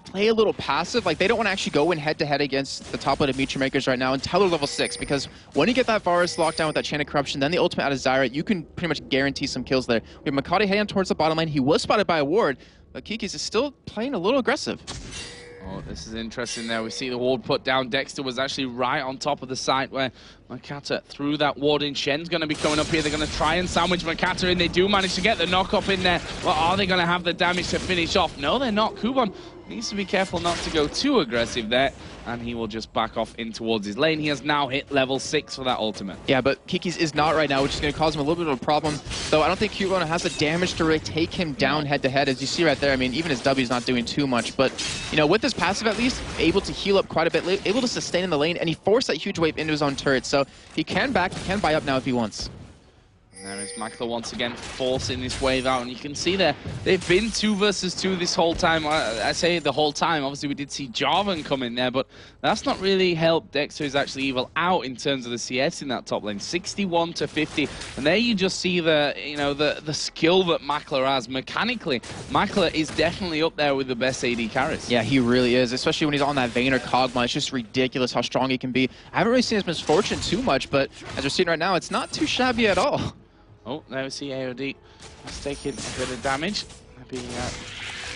play a little passive. Like, they don't want to actually go in head-to-head against the top lane of Mutual Makers right now until they're level 6, because when you get that Varus locked down with that Chain of Corruption, then the ultimate out of Zyra, you can pretty much guarantee some kills there. We have Makati heading towards the bottom lane. He was spotted by a ward, but Kikis is still playing a little aggressive. Oh, this is interesting there. We see the ward put down. Dexter was actually right on top of the site where Makata threw that ward in. Shen's going to be coming up here. They're going to try and sandwich Makata in. They do manage to get the knock up in there. But are they going to have the damage to finish off? No, they're not. Kubon needs to be careful not to go too aggressive there, and he will just back off in towards his lane. He has now hit level 6 for that ultimate. Yeah, but Kikis is not right now, which is going to cause him a little bit of a problem. Though I don't think Kubon has the damage to really take him down head-to-head. As you see right there, I mean, even his W is not doing too much. But, you know, with this passive at least, able to heal up quite a bit, able to sustain in the lane, and he forced that huge wave into his own turret. So he can back, he can buy up now if he wants. There is Mackler once again forcing this wave out, and you can see there, they've been 2 versus 2 this whole time. I say the whole time, obviously we did see Jarvan come in there, but that's not really helped Dexter, who's actually evil out in terms of the CS in that top lane. 61 to 50, and there you just see the, you know, the skill that Mackler has. Mechanically, Mackler is definitely up there with the best AD carries. Yeah, he really is, especially when he's on that Vayne or Kog'Maw. It's just ridiculous how strong he can be. I haven't really seen his misfortune too much, but as we're seeing right now, it's not too shabby at all. Oh, there we see AOD. He's taking a bit of damage. Maybe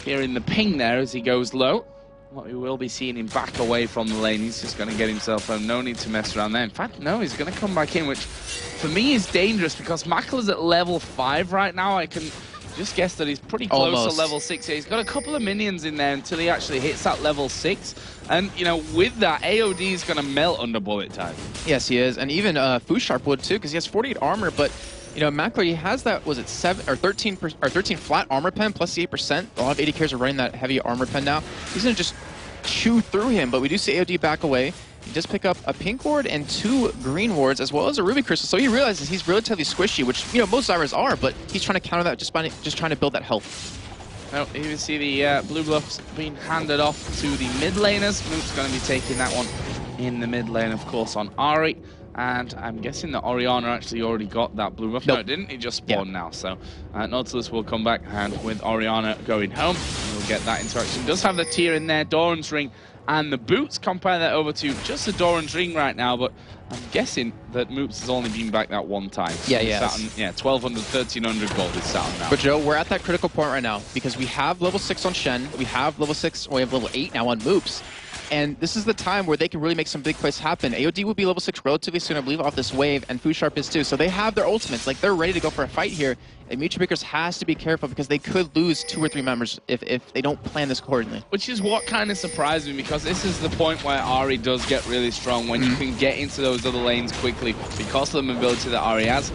hearing the ping there as he goes low. What we will be seeing him back away from the lane. He's just going to get himself home. No need to mess around there. In fact, no, he's going to come back in, which for me is dangerous because Makler's at level 5 right now. I can just guess that he's pretty close to level 6 here. He's got a couple of minions in there until he actually hits that level 6. And, you know, with that, AOD is going to melt under bullet time. Yes, he is. And even Fusharp would too, because he has 48 armor, but you know, Mackler, he has that, was it 13 flat armor pen plus the 8%. A lot of AD carries are running that heavy armor pen now. He's going to just chew through him, but we do see AOD back away. He does pick up a pink ward and 2 green wards, as well as a ruby crystal, so he realizes he's relatively squishy, which, you know, most Zyras are, but he's trying to counter that just by trying to build that health. Now, you can see the blue buffs being handed off to the mid laners. Moop's going to be taking that one in the mid lane, of course, on Ari. And I'm guessing that Orianna actually already got that blue buff. Nope. No, it didn't. He just spawned now. So Nautilus will come back, and with Orianna going home, we'll get that interaction. Does have the tier in there, Doran's ring, and the boots. Compare that over to just the Doran's ring right now, but I'm guessing that Moops has only been back that one time. So yeah. 1,200, 1,300 gold is sat on now. But Joe, we're at that critical point right now because we have level 6 on Shen, we have level 6, we have level 8 now on Moops. And this is the time where they can really make some big plays happen. AOD will be level 6 relatively soon, I believe, off this wave, and Fusharp is too. So they have their ultimates. Like, they're ready to go for a fight here. And Mutual Breakers has to be careful because they could lose 2 or 3 members if they don't plan this accordingly. Which is what kind of surprised me, because this is the point where Ari does get really strong, when you can get into those other lanes quickly because of the mobility that Ari has,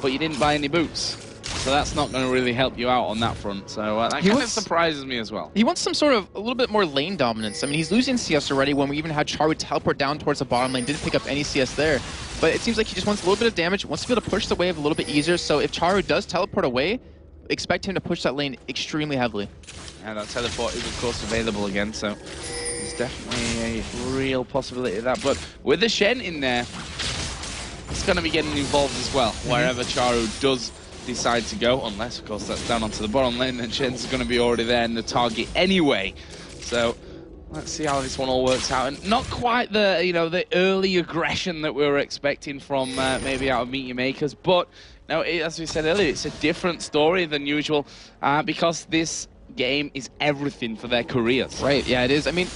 but you didn't buy any boots. So that's not going to really help you out on that front. So that kind of surprises me as well. He wants some sort of a little bit more lane dominance. I mean, he's losing CS already when we even had Charu teleport down towards the bottom lane. Didn't pick up any CS there. But it seems like he just wants a little bit of damage, wants to be able to push the wave a little bit easier. So if Charu does teleport away, expect him to push that lane extremely heavily. And that teleport is, of course, available again. So there's definitely a real possibility of that. But with the Shen in there, it's going to be getting involved as well, wherever Charu does decide to go, unless of course that's down onto the bottom lane, then Shen's going to be already there in the target anyway. So let's see how this one all works out. And not quite the, you know, the early aggression that we were expecting from maybe out of Meet Your Makers, but no, as we said earlier, it's a different story than usual because this game is everything for their careers. Right, yeah, it is. I mean,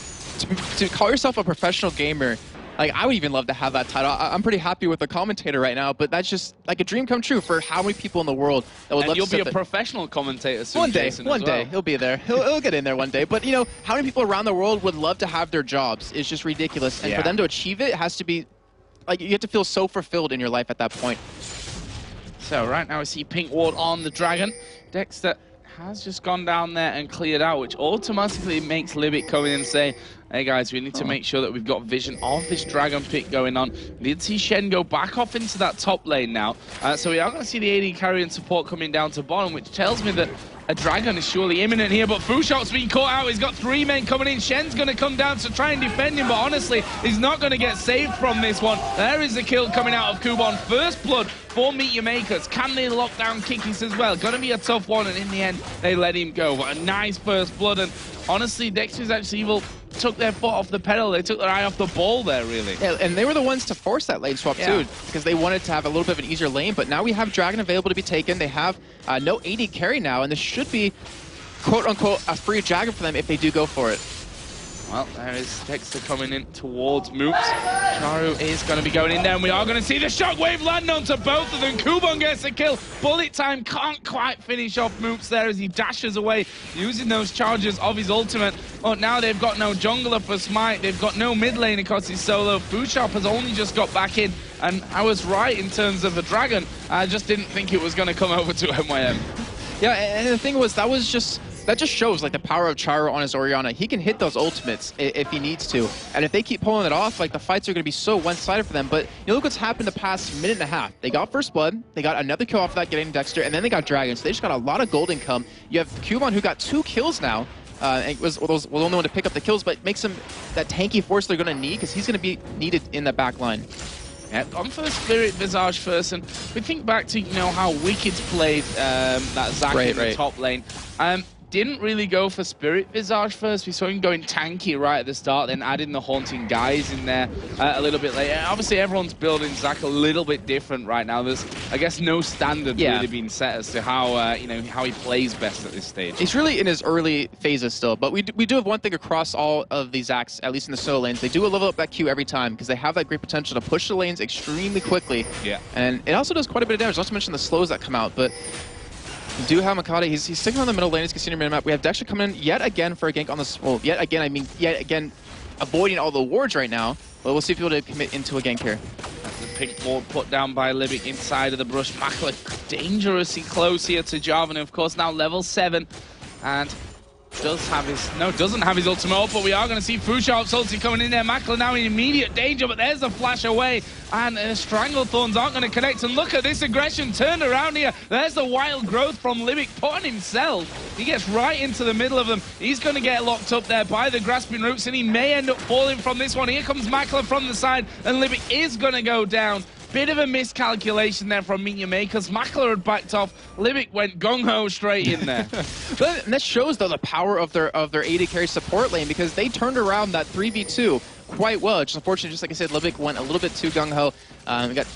to call yourself a professional gamer, like, I would even love to have that title. I'm pretty happy with the commentator right now, but that's just like a dream come true for how many people in the world that would love to. And you'll be a professional commentator soon, one day. Jason, one day, he'll be there. He'll get in there one day. But you know, how many people around the world would love to have their jobs? It's just ridiculous, and for them to achieve it, has to be like, you have to feel so fulfilled in your life at that point. So right now we see Pink Ward on the Dragon. Dexter has just gone down there and cleared out, which automatically makes Libit come in and say, hey guys, we need to make sure that we've got vision of this Dragon pick going on. We did see Shen go back off into that top lane now. So we are going to see the AD carry and support coming down to bottom, which tells me that a Dragon is surely imminent here, but Fusharp's been caught out. He's got 3 men coming in. Shen's going to come down to try and defend him, but honestly, he's not going to get saved from this one. There is the kill coming out of Kuban. First blood for Meet Your Makers. Can they lock down Kikis as well? Going to be a tough one, and in the end, they let him go. But a nice first blood, and honestly, Dexter's actually evil took their foot off the pedal. They took their eye off the ball there, really. Yeah, and they were the ones to force that lane swap, too, because they wanted to have a little bit of an easier lane. But now we have Dragon available to be taken. They have no AD carry now, and this should be, quote-unquote, a free Dragon for them if they do go for it. Well, there is Dexter coming in towards Moops. Charu is going to be going in there, and we are going to see the shockwave land onto both of them. Kuban gets a kill. Bullet time can't quite finish off Moops there as he dashes away, using those charges of his ultimate. But now they've got no jungler for Smite. They've got no mid lane because he's solo. Fusharp has only just got back in, and I was right in terms of a Dragon. I just didn't think it was going to come over to MYM. Yeah, and the thing was, that just shows like the power of Charu on his Orianna. He can hit those ultimates if he needs to. And if they keep pulling it off, like the fights are going to be so one-sided for them. But you know, look what's happened the past minute and a half. They got first blood, they got another kill off of that getting Dexter, and then they got Dragon. So they just got a lot of gold income. You have Kuban, who got 2 kills now. And was the only one to pick up the kills, but makes him that tanky force they're going to need, because he's going to be needed in the back line. Yeah, gone for the Spirit Visage first, and we think back to, you know, how Wicked's played that Zac in the top lane. didn't really go for Spirit Visage first. We saw him going tanky right at the start, then adding the Haunting Guise in there a little bit later. Obviously, everyone's building Zac a little bit different right now. There's, I guess, no standard really being set as to how you know, how he plays best at this stage. He's really in his early phases still, but we do have one thing across all of these Zacs, at least in the solo lanes. They do level up that Q every time because they have that great potential to push the lanes extremely quickly. Yeah. And it also does quite a bit of damage. Not to mention the slows that come out, but we do have Makata. He's sticking on the middle lane. He's casino minimap. We have Dexter coming in yet again for a gank on this. Well, yet again, avoiding all the wards right now. But we'll see if he'll be able to commit into a gank here. That's the pink ward put down by Libic inside of the brush. Makler dangerously close here to Jarvan, of course, now level 7. And doesn't have his ultimate up, but we are going to see Fusharp's ulti coming in there. Makler now in immediate danger, but there's a flash away, and Stranglethorns aren't going to connect. And look at this aggression turned around here. There's the wild growth from Libic putting himself. He gets right into the middle of them. He's going to get locked up there by the grasping roots, and he may end up falling from this one. Here comes Makler from the side, and Libic is going to go down. Bit of a miscalculation there from MYM because Makler had backed off. Libic went gung-ho straight in there. And that shows, though, the power of their AD carry support lane because they turned around that 3v2 quite well. It's unfortunately, just like I said, Libic went a little bit too gung-ho.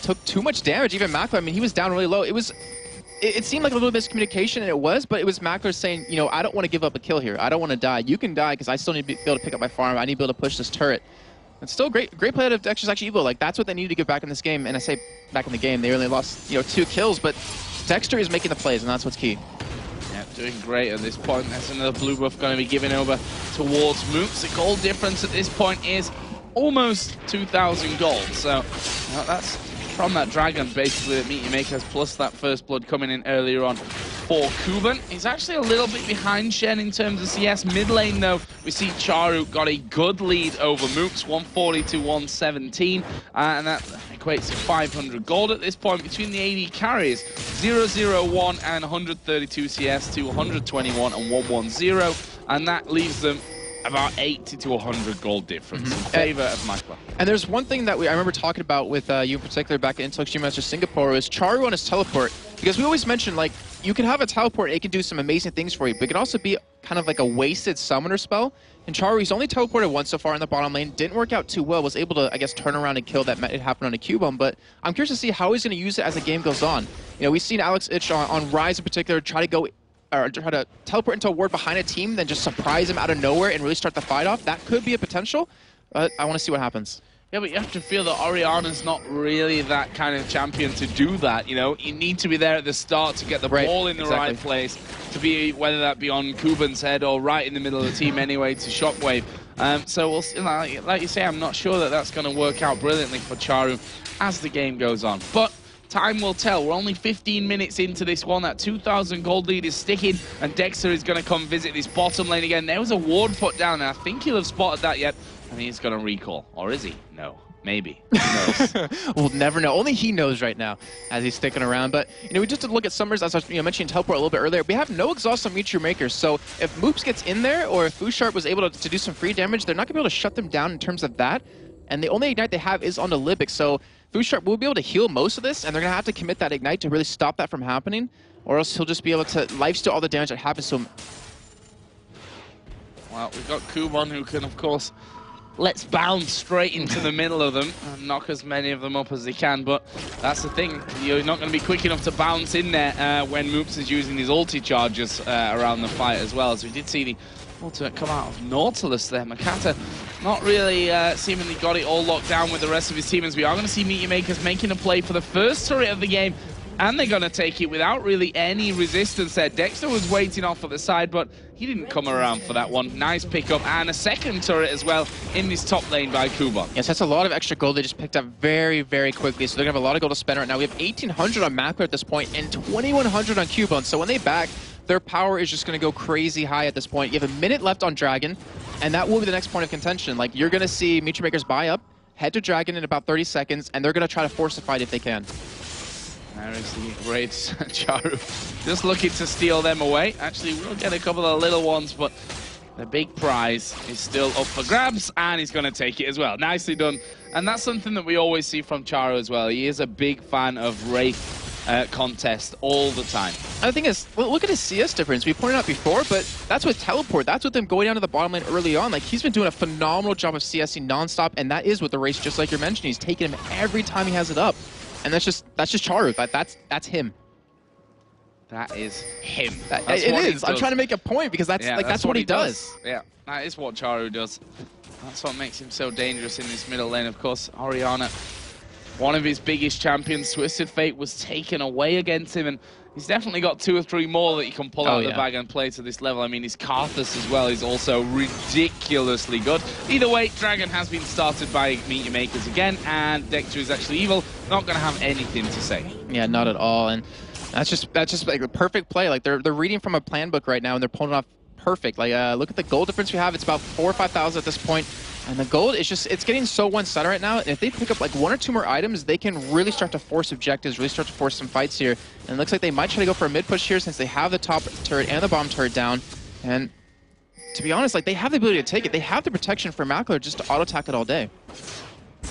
Took too much damage. Even Makler, I mean, he was down really low. It seemed like a little miscommunication, and it was, but it was Makler saying, you know, I don't want to give up a kill here. I don't want to die. You can die because I still need to be able to pick up my farm. I need to be able to push this turret. It's still great play out of Dexter's actually evil. Like, that's what they needed to get back in this game. And I say back in the game, they only lost, you know, 2 kills, but Dexter is making the plays, and that's what's key. Yeah, doing great at this point. There's another blue buff going to be given over towards Moops. The gold difference at this point is almost 2,000 gold. So that's from that dragon, basically, that Meteor Makers, plus that first blood coming in earlier on for Kuban. He's actually a little bit behind Shen in terms of CS. Mid lane, though, we see Charu got a good lead over Moops, 140 to 117, and that equates to 500 gold at this point between the AD carries. 001 and 132 CS to 121 and 110, and that leaves them about 80 to 100 gold difference in favor of Makler. And there's one thing that I remember talking about with you in particular back at Intel Extreme Masters Singapore is Charu on his teleport. Because we always mention, like, you can have a teleport, it can do some amazing things for you, but it can also be kind of like a wasted summoner spell. And Charu, he's only teleported once so far in the bottom lane, didn't work out too well, was able to, I guess, turn around and kill that might happen on a Q-bomb, but I'm curious to see how he's going to use it as the game goes on. You know, we've seen Alex Ich on Rise in particular try to teleport into a ward behind a team, then just surprise him out of nowhere and really start the fight off. That could be a potential, but I want to see what happens. Yeah, but you have to feel that Orianna's not really that kind of champion to do that, you know? You need to be there at the start to get the ball in the right place, to be, whether that be on Kuban's head or right in the middle of the team anyway, to Shockwave. So we'll see, like you say, I'm not sure that that's going to work out brilliantly for Charu as the game goes on. But time will tell. We're only 15 minutes into this one. That 2,000 gold lead is sticking, and Dexter is going to come visit this bottom lane again. There was a ward put down, and I think he'll have spotted that yet. I mean, he's going to recall. Or is he? No. Maybe. Who knows? We'll never know. Only he knows right now as he's sticking around. But, you know, we just did look at Summers, as I was mentioning Teleport a little bit earlier. We have no exhaust on Meteor Makers. So if Moops gets in there, or if Fusharp was able to do some free damage, they're not going to be able to shut them down in terms of that. And the only Ignite they have is on the Libic. So Fusharp will be able to heal most of this, and they're going to have to commit that Ignite to really stop that from happening, or else he'll just be able to lifesteal all the damage that happens to him. Well, we've got Kuban, who can, of course, let's bounce straight into the middle of them and knock as many of them up as they can, but that's the thing. You're not going to be quick enough to bounce in there when Moops is using his ulti charges around the fight as well. So we did see the ultimate come out of Nautilus there. Makata not really seemingly got it all locked down with the rest of his team, as we are going to see Meteor Makers making a play for the first turret of the game. And they're going to take it without really any resistance there. Dexter was waiting off at the side, but he didn't come around for that one. Nice pickup, and a second turret as well in this top lane by Kuban. Yes, that's a lot of extra gold they just picked up very, very quickly. So they're going to have a lot of gold to spend right now. We have 1,800 on Makler at this point and 2,100 on Kuban. So when they back, their power is just going to go crazy high at this point. You have a minute left on Dragon, and that will be the next point of contention. Like, you're going to see Meteor Makers buy up, head to Dragon in about 30 seconds, and they're going to try to force the fight if they can. There is the great Charu, just looking to steal them away. Actually, we'll get a couple of little ones, but the big prize is still up for grabs, and he's going to take it as well. Nicely done. And that's something that we always see from Charu as well. He is a big fan of Wraith contest all the time. And the thing is, look at his CS difference. We pointed out before, but that's with teleport. That's with them going down to the bottom lane early on. Like, he's been doing a phenomenal job of CSing nonstop, and that is with the race, just like you're mentioning. He's taking him every time he has it up. And that's just Charu. That's him. That is him. It is. I'm trying to make a point because that's what he does. Yeah, that is what Charu does. That's what makes him so dangerous in this middle lane. Of course, Orianna, one of his biggest champions, Twisted Fate, was taken away against him, and he's definitely got 2 or 3 more that he can pull out of the bag and play to this level. I mean, his Karthus as well is also ridiculously good. Either way, Dragon has been started by Meet Your Makers again, and Dexter is actually evil. Not going to have anything to say. Yeah, not at all. And that's just like the perfect play. Like, they're reading from a plan book right now, and they're pulling it off perfect. Like, look at the gold difference we have. It's about 4,000 or 5,000 at this point. And the gold is just, it's getting so one-sided right now. And if they pick up like 1 or 2 more items, they can really start to force objectives, really start to force some fights here. And it looks like they might try to go for a mid-push here since they have the top turret and the bottom turret down. And to be honest, like, they have the ability to take it. They have the protection for Mackler just to auto-attack it all day.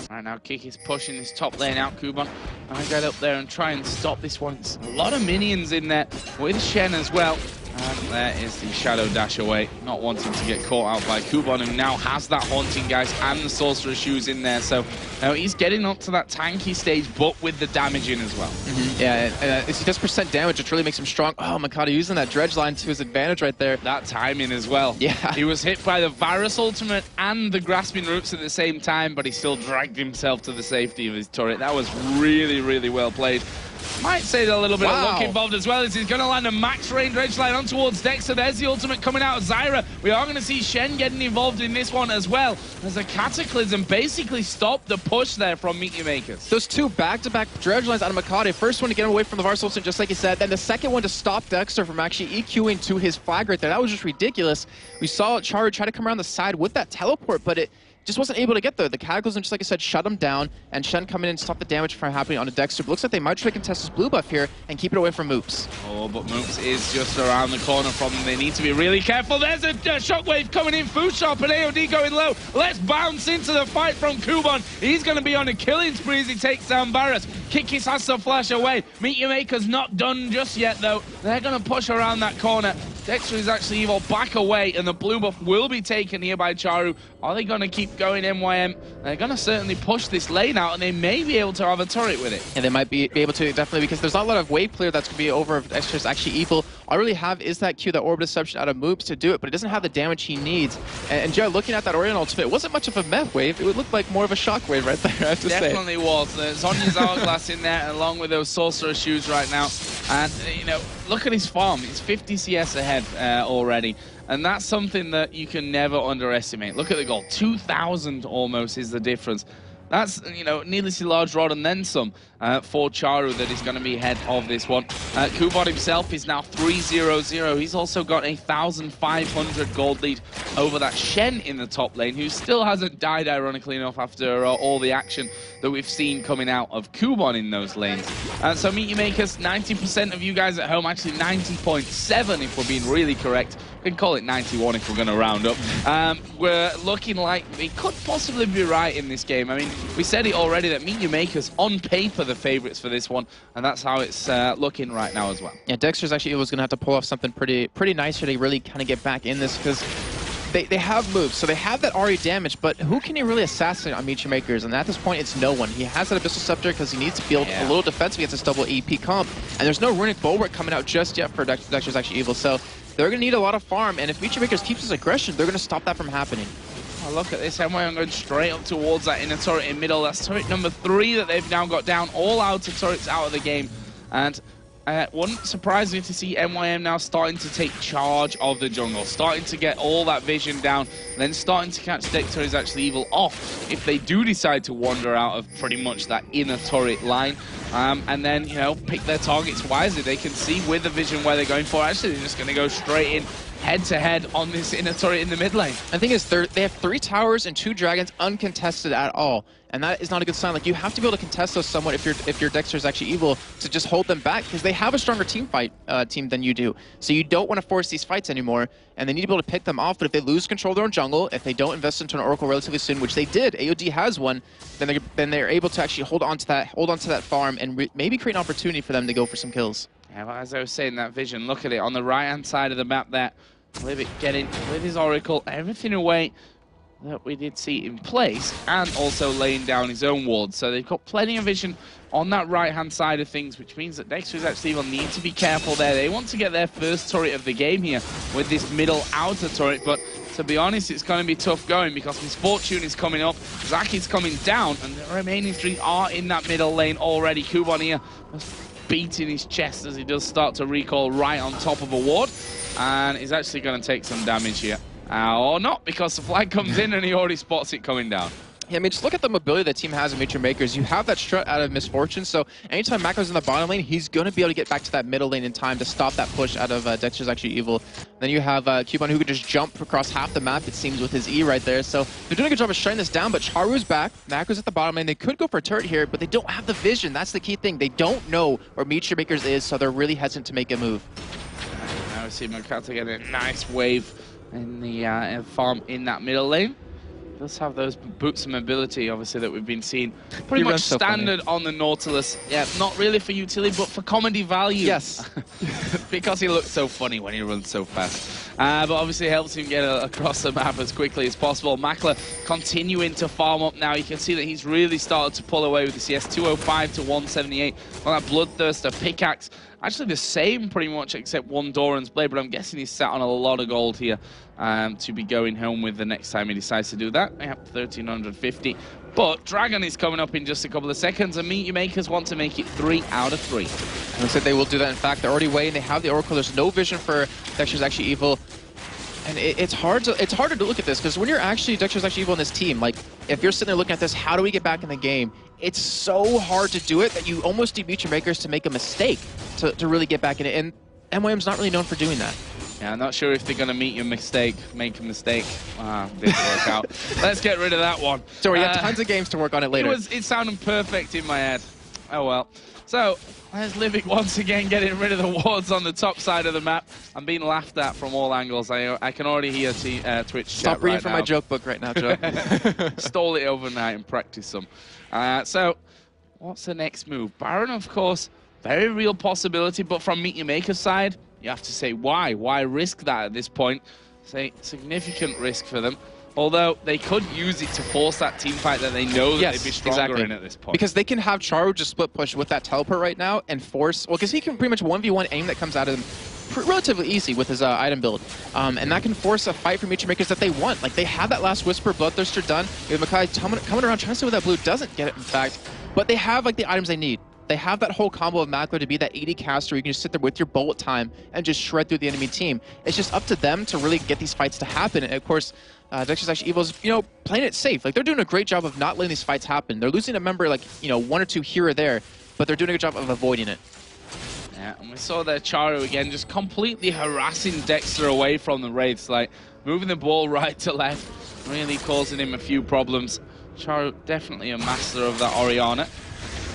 Right now, Kick is pushing this top lane out. Kuban, I get up there and try and stop this one. It's a lot of minions in there with Shen as well. And there is the Shadow Dash away, not wanting to get caught out by Kuban, who now has that Haunting Geist and the Sorcerer's Shoes in there. So now he's getting up to that tanky stage, but with the damage in as well. Yeah, and he does percent damage, which really makes him strong. Oh, Mikado using that dredge line to his advantage right there. That timing as well. Yeah. He was hit by the Varus ultimate and the Grasping Roots at the same time, but he still dragged himself to the safety of his turret. That was really, really well played. Might say a little bit of luck involved as well, as he's going to land a max range dredge line on towards Dexter. There's the ultimate coming out of Zyra. We are going to see Shen getting involved in this one as well. There's a Cataclysm basically stopped the push there from Meet Your Makers. Those 2 back-to-back dredge lines out of Mikado. First one to get him away from the Varus ultimate, just like you said. Then the second one to stop Dexter from actually EQing to his flag right there. That was just ridiculous. We saw Charu try to come around the side with that teleport, but it just wasn't able to get there. The Cataclysm, just like I said, shut him down, and Shen come in and stop the damage from happening onto Dexter. But looks like they might try to contest his blue buff here and keep it away from Moops. Oh, but Moops is just around the corner from them. They need to be really careful. There's a shockwave coming in. Food Shop and AOD going low. Let's bounce into the fight from Kuban. He's going to be on a killing spree as he takes down Varus. Kikis has to flash away. Meet Your Maker's not done just yet, though. They're going to push around that corner. Dexter is actually evil. Back away, and the blue buff will be taken here by Charu. Are they going to keep going MYM? They're going to certainly push this lane out, and they may be able to have a turret with it. And they might be able to, definitely, because there's not a lot of wave clear that's going to be over if Dexter's actually evil. All I really have is that Q, that Orb Deception out of Moops to do it, but it doesn't have the damage he needs. And Joe, looking at that Orion ultimate, it wasn't much of a meth wave. It would look like more of a shock wave right there, I have to say. Definitely was. There's Sonya's Hourglass in there, along with those Sorcerer's Shoes right now. And, you know, look at his farm. He's 50 CS ahead already. And that's something that you can never underestimate. Look at the goal. 2,000 almost is the difference. That's, you know, needlessly large rod and then some for Charu that is going to be ahead of this one. Kuban himself is now 3-0-0. He's also got a 1,500 gold lead over that Shen in the top lane, who still hasn't died, ironically enough, after all the action that we've seen coming out of Kuban in those lanes. So Meet Your Makers, 90% of you guys at home, actually 90.7 if we're being really correct. We can call it 91 if we're going to round up. We're looking like we could possibly be right in this game. I mean, we said it already that Meet Your Makers, on paper, the favorites for this one, and that's how it's looking right now as well. Yeah, Dexter's actually was going to have to pull off something pretty nice here to really kind of get back in this, because they have moves, so they have that RE damage, but who can he really assassinate on Meet Your Makers? And at this point, it's no one. He has that Abyssal Scepter because he needs to build a little defense against this double EP comp, and there's no Runic Bulwark coming out just yet for Dexter's actually evil, so they're going to need a lot of farm, and if Meet Your Makers keeps his aggression, they're going to stop that from happening. Oh, look at this. MYM going straight up towards that inner turret in middle. That's turret number 3 that they've now got down. All outer turrets out of the game. And wouldn't surprise me to see MYM now starting to take charge of the jungle, starting to get all that vision down, then starting to catch Dexter is actually evil off if they do decide to wander out of pretty much that inner turret line. And then, you know, pick their targets wisely. They can see with the vision where they're going for. Actually, they're just going to go straight in, head-to-head on this inner turret in the mid lane. The thing is, they have 3 towers and 2 dragons uncontested at all, and that is not a good sign. Like, you have to be able to contest those somewhat if your Dexter is actually evil, to just hold them back, because they have a stronger team than you do. So you don't want to force these fights anymore, and they need to be able to pick them off. But if they lose control of their own jungle, if they don't invest into an Oracle relatively soon, which they did, AOD has one, then they're able to actually hold on to that farm and maybe create an opportunity for them to go for some kills. Yeah, well, as I was saying, that vision, look at it on the right-hand side of the map there. Livik getting with his Oracle, everything away that we did see in place, and also laying down his own wards. So they've got plenty of vision on that right-hand side of things, which means that Dexter's actually will need to be careful there. They want to get their first turret of the game here with this middle outer turret, but to be honest, it's going to be tough going because Misfortune is coming up, Zach is coming down, and the remaining three are in that middle lane already. Kuban here beating his chest as he does start to recall right on top of a ward, and he's actually going to take some damage here. Or not, because the flag comes in and he already spots it coming down. Yeah, I mean, just look at the mobility the team has in Meteor Makers. You have that strut out of Misfortune, so anytime Mako's in the bottom lane, he's going to be able to get back to that middle lane in time to stop that push out of Dexter's Actually Evil. Then you have Kuban, who could just jump across half the map, it seems, with his E right there. So they're doing a good job of shutting this down, but Charu's back. Mako's at the bottom lane. They could go for a turret here, but they don't have the vision. That's the key thing. They don't know where Meteor Makers is, so they're really hesitant to make a move. Now we see Makata get a nice wave in the farm in that middle lane. Does have those boots of mobility, obviously, that we've been seeing pretty much standard on the Nautilus. Yeah, not really for utility, but for comedy value. Yes. Because he looks so funny when he runs so fast. But obviously helps him get across the map as quickly as possible. Makler continuing to farm up now. You can see that he's really started to pull away with the CS. 205 to 178 on that Bloodthirster pickaxe. Actually the same pretty much, except one Doran's blade, but I'm guessing he's sat on a lot of gold here to be going home with the next time he decides to do that. Yep, 1350. But Dragon is coming up in just a couple of seconds, and Meteor Makers want to make it 3 out of 3. And I said they will do that. In fact, they're already waiting. They have the Oracle. There's no vision for Dexter's Actually Evil. And it's harder to look at this, because when you're actually Dexter's Actually Evil in this team, like, if you're sitting there looking at this, how do we get back in the game? It's so hard to do it that you almost need Meteor Makers to make a mistake to really get back in it. And MYM's not really known for doing that. Yeah, I'm not sure if they're going to make a mistake. Didn't work out. Let's get rid of that one. So we have tons of games to work on it later. It sounded perfect in my head. Oh well. So, there's Livik once again getting rid of the wards on the top side of the map. I'm being laughed at from all angles. I can already hear Twitch Stop chat reading right from now. my joke book right now, Joe. Stole it overnight and practiced some. So, what's the next move? Baron, of course, very real possibility, but from Meteor Maker's side, you have to say why? Why risk that at this point? Say significant risk for them. Although they could use it to force that team fight that they know that they'd be stronger in at this point. Because they can have Charu just split push with that teleport right now and force, well, because he can pretty much 1v1 aim that comes out of him relatively easy with his item build. And that can force a fight for Meteor Makers that they want. Like, they have that last Whisper Bloodthirster done. We have Makai coming around trying to see what that blue doesn't get it, in fact. But they have, like, the items they need. They have that whole combo of Makler to be that 80 caster where you can just sit there with your bullet time and just shred through the enemy team. It's just up to them to really get these fights to happen. And of course, Dexter's Actually Evil's, playing it safe. Like, they're doing a great job of not letting these fights happen. They're losing a member, like, 1 or 2 here or there, but they're doing a good job of avoiding it. Yeah, and we saw there Charu again just completely harassing Dexter away from the Wraiths, like moving the ball right to left, really causing him a few problems. Charu definitely a master of that Orianna.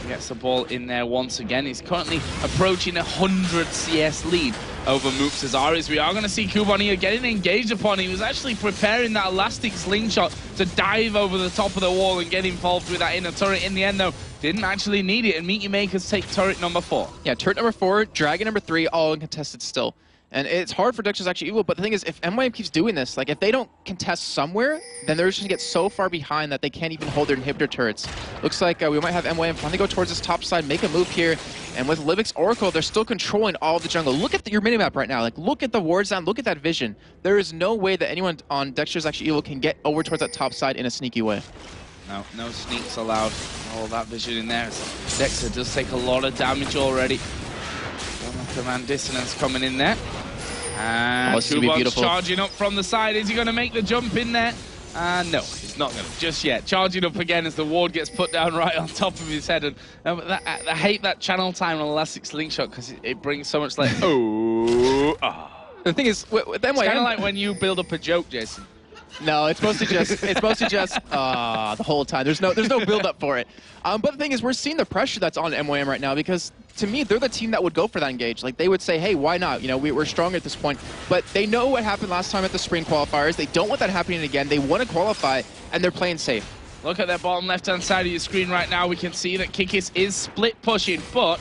Gets the ball in there once again. He's currently approaching 100 CS lead over Moop Cesaris. We are going to see Kuban here getting engaged upon. He was actually preparing that elastic slingshot to dive over the top of the wall and get involved with that inner turret. In the end, though, didn't actually need it, and Meteor Makers take turret number 4. Yeah, turret number 4, Dragon number 3, all uncontested still. And it's hard for Dexter's Actually Evil, but the thing is, if MYM keeps doing this, like, if they don't contest somewhere, then they're just going to get so far behind that they can't even hold their inhibitor turrets. Looks like we might have MYM finally go towards this top side, make a move here, and with Livik's Oracle, they're still controlling all of the jungle. Look at your minimap right now. Like, look at the wards down, look at that vision. There is no way that anyone on Dexter's Actually Evil can get over towards that top side in a sneaky way. No sneaks allowed. All that vision in there. Dexter does take a lot of damage already. Command Dissonance coming in there. And Kuban's charging up from the side. Is he going to make the jump in there? No, he's not going to just yet. Charging up again as the ward gets put down right on top of his head. And I hate that channel time on Elastic Slingshot because it brings so much like, The thing is, with MYM, it's kind of like when you build up a joke, Jason. No, it's mostly just the whole time. There's no build up for it. But the thing is, we're seeing the pressure that's on MYM right now because, to me, they're the team that would go for that engage. Like, they would say, hey, why not? We're stronger at this point. But they know what happened last time at the spring qualifiers. They don't want that happening again. They want to qualify, and they're playing safe. Look at that bottom left-hand side of your screen right now. We can see that Kikis is split pushing, but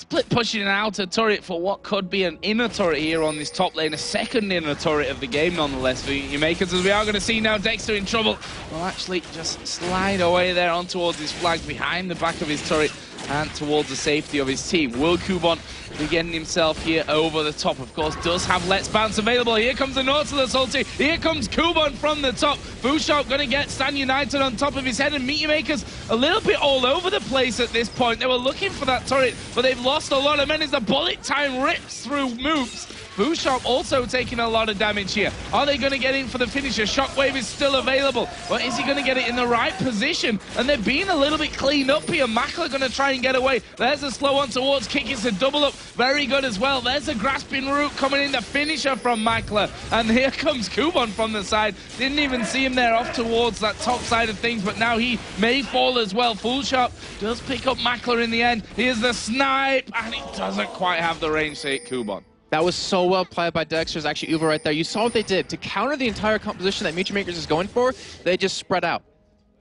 Split pushing an outer turret for what could be an inner turret here on this top lane. A second inner turret of the game, nonetheless, for Makers, as we are going to see now Dexter in trouble. Will actually just slide away there on towards his flags behind the back of his turret and towards the safety of his team. Will Kubon be getting himself here over the top? Of course, does have Let's Bounce available. Here comes the Nautilus ulti. Here comes Kubon from the top. Fusharp going to get Stand United on top of his head, and Meteor Makers a little bit all over the place at this point. They were looking for that turret, but they've lost a lot of men as the bullet time rips through Moops. Fusharp also taking a lot of damage here. Are they going to get in for the finisher? Shockwave is still available, but is he going to get it in the right position? And they're being a little bit cleaned up here. Makler going to try and get away. There's a slow one towards Kick. It's a double up. Very good as well. There's a grasping root coming in, the finisher from Makler. And here comes Kubon from the side. Didn't even see him there off towards that top side of things, but now he may fall as well. Fusharp does pick up Makler in the end. Here's the snipe, and it doesn't quite have the range to hit Kubon. That was so well played by Dexter's actually Uva right there. You saw what they did. To counter the entire composition that Meteor Makers is going for, they just spread out.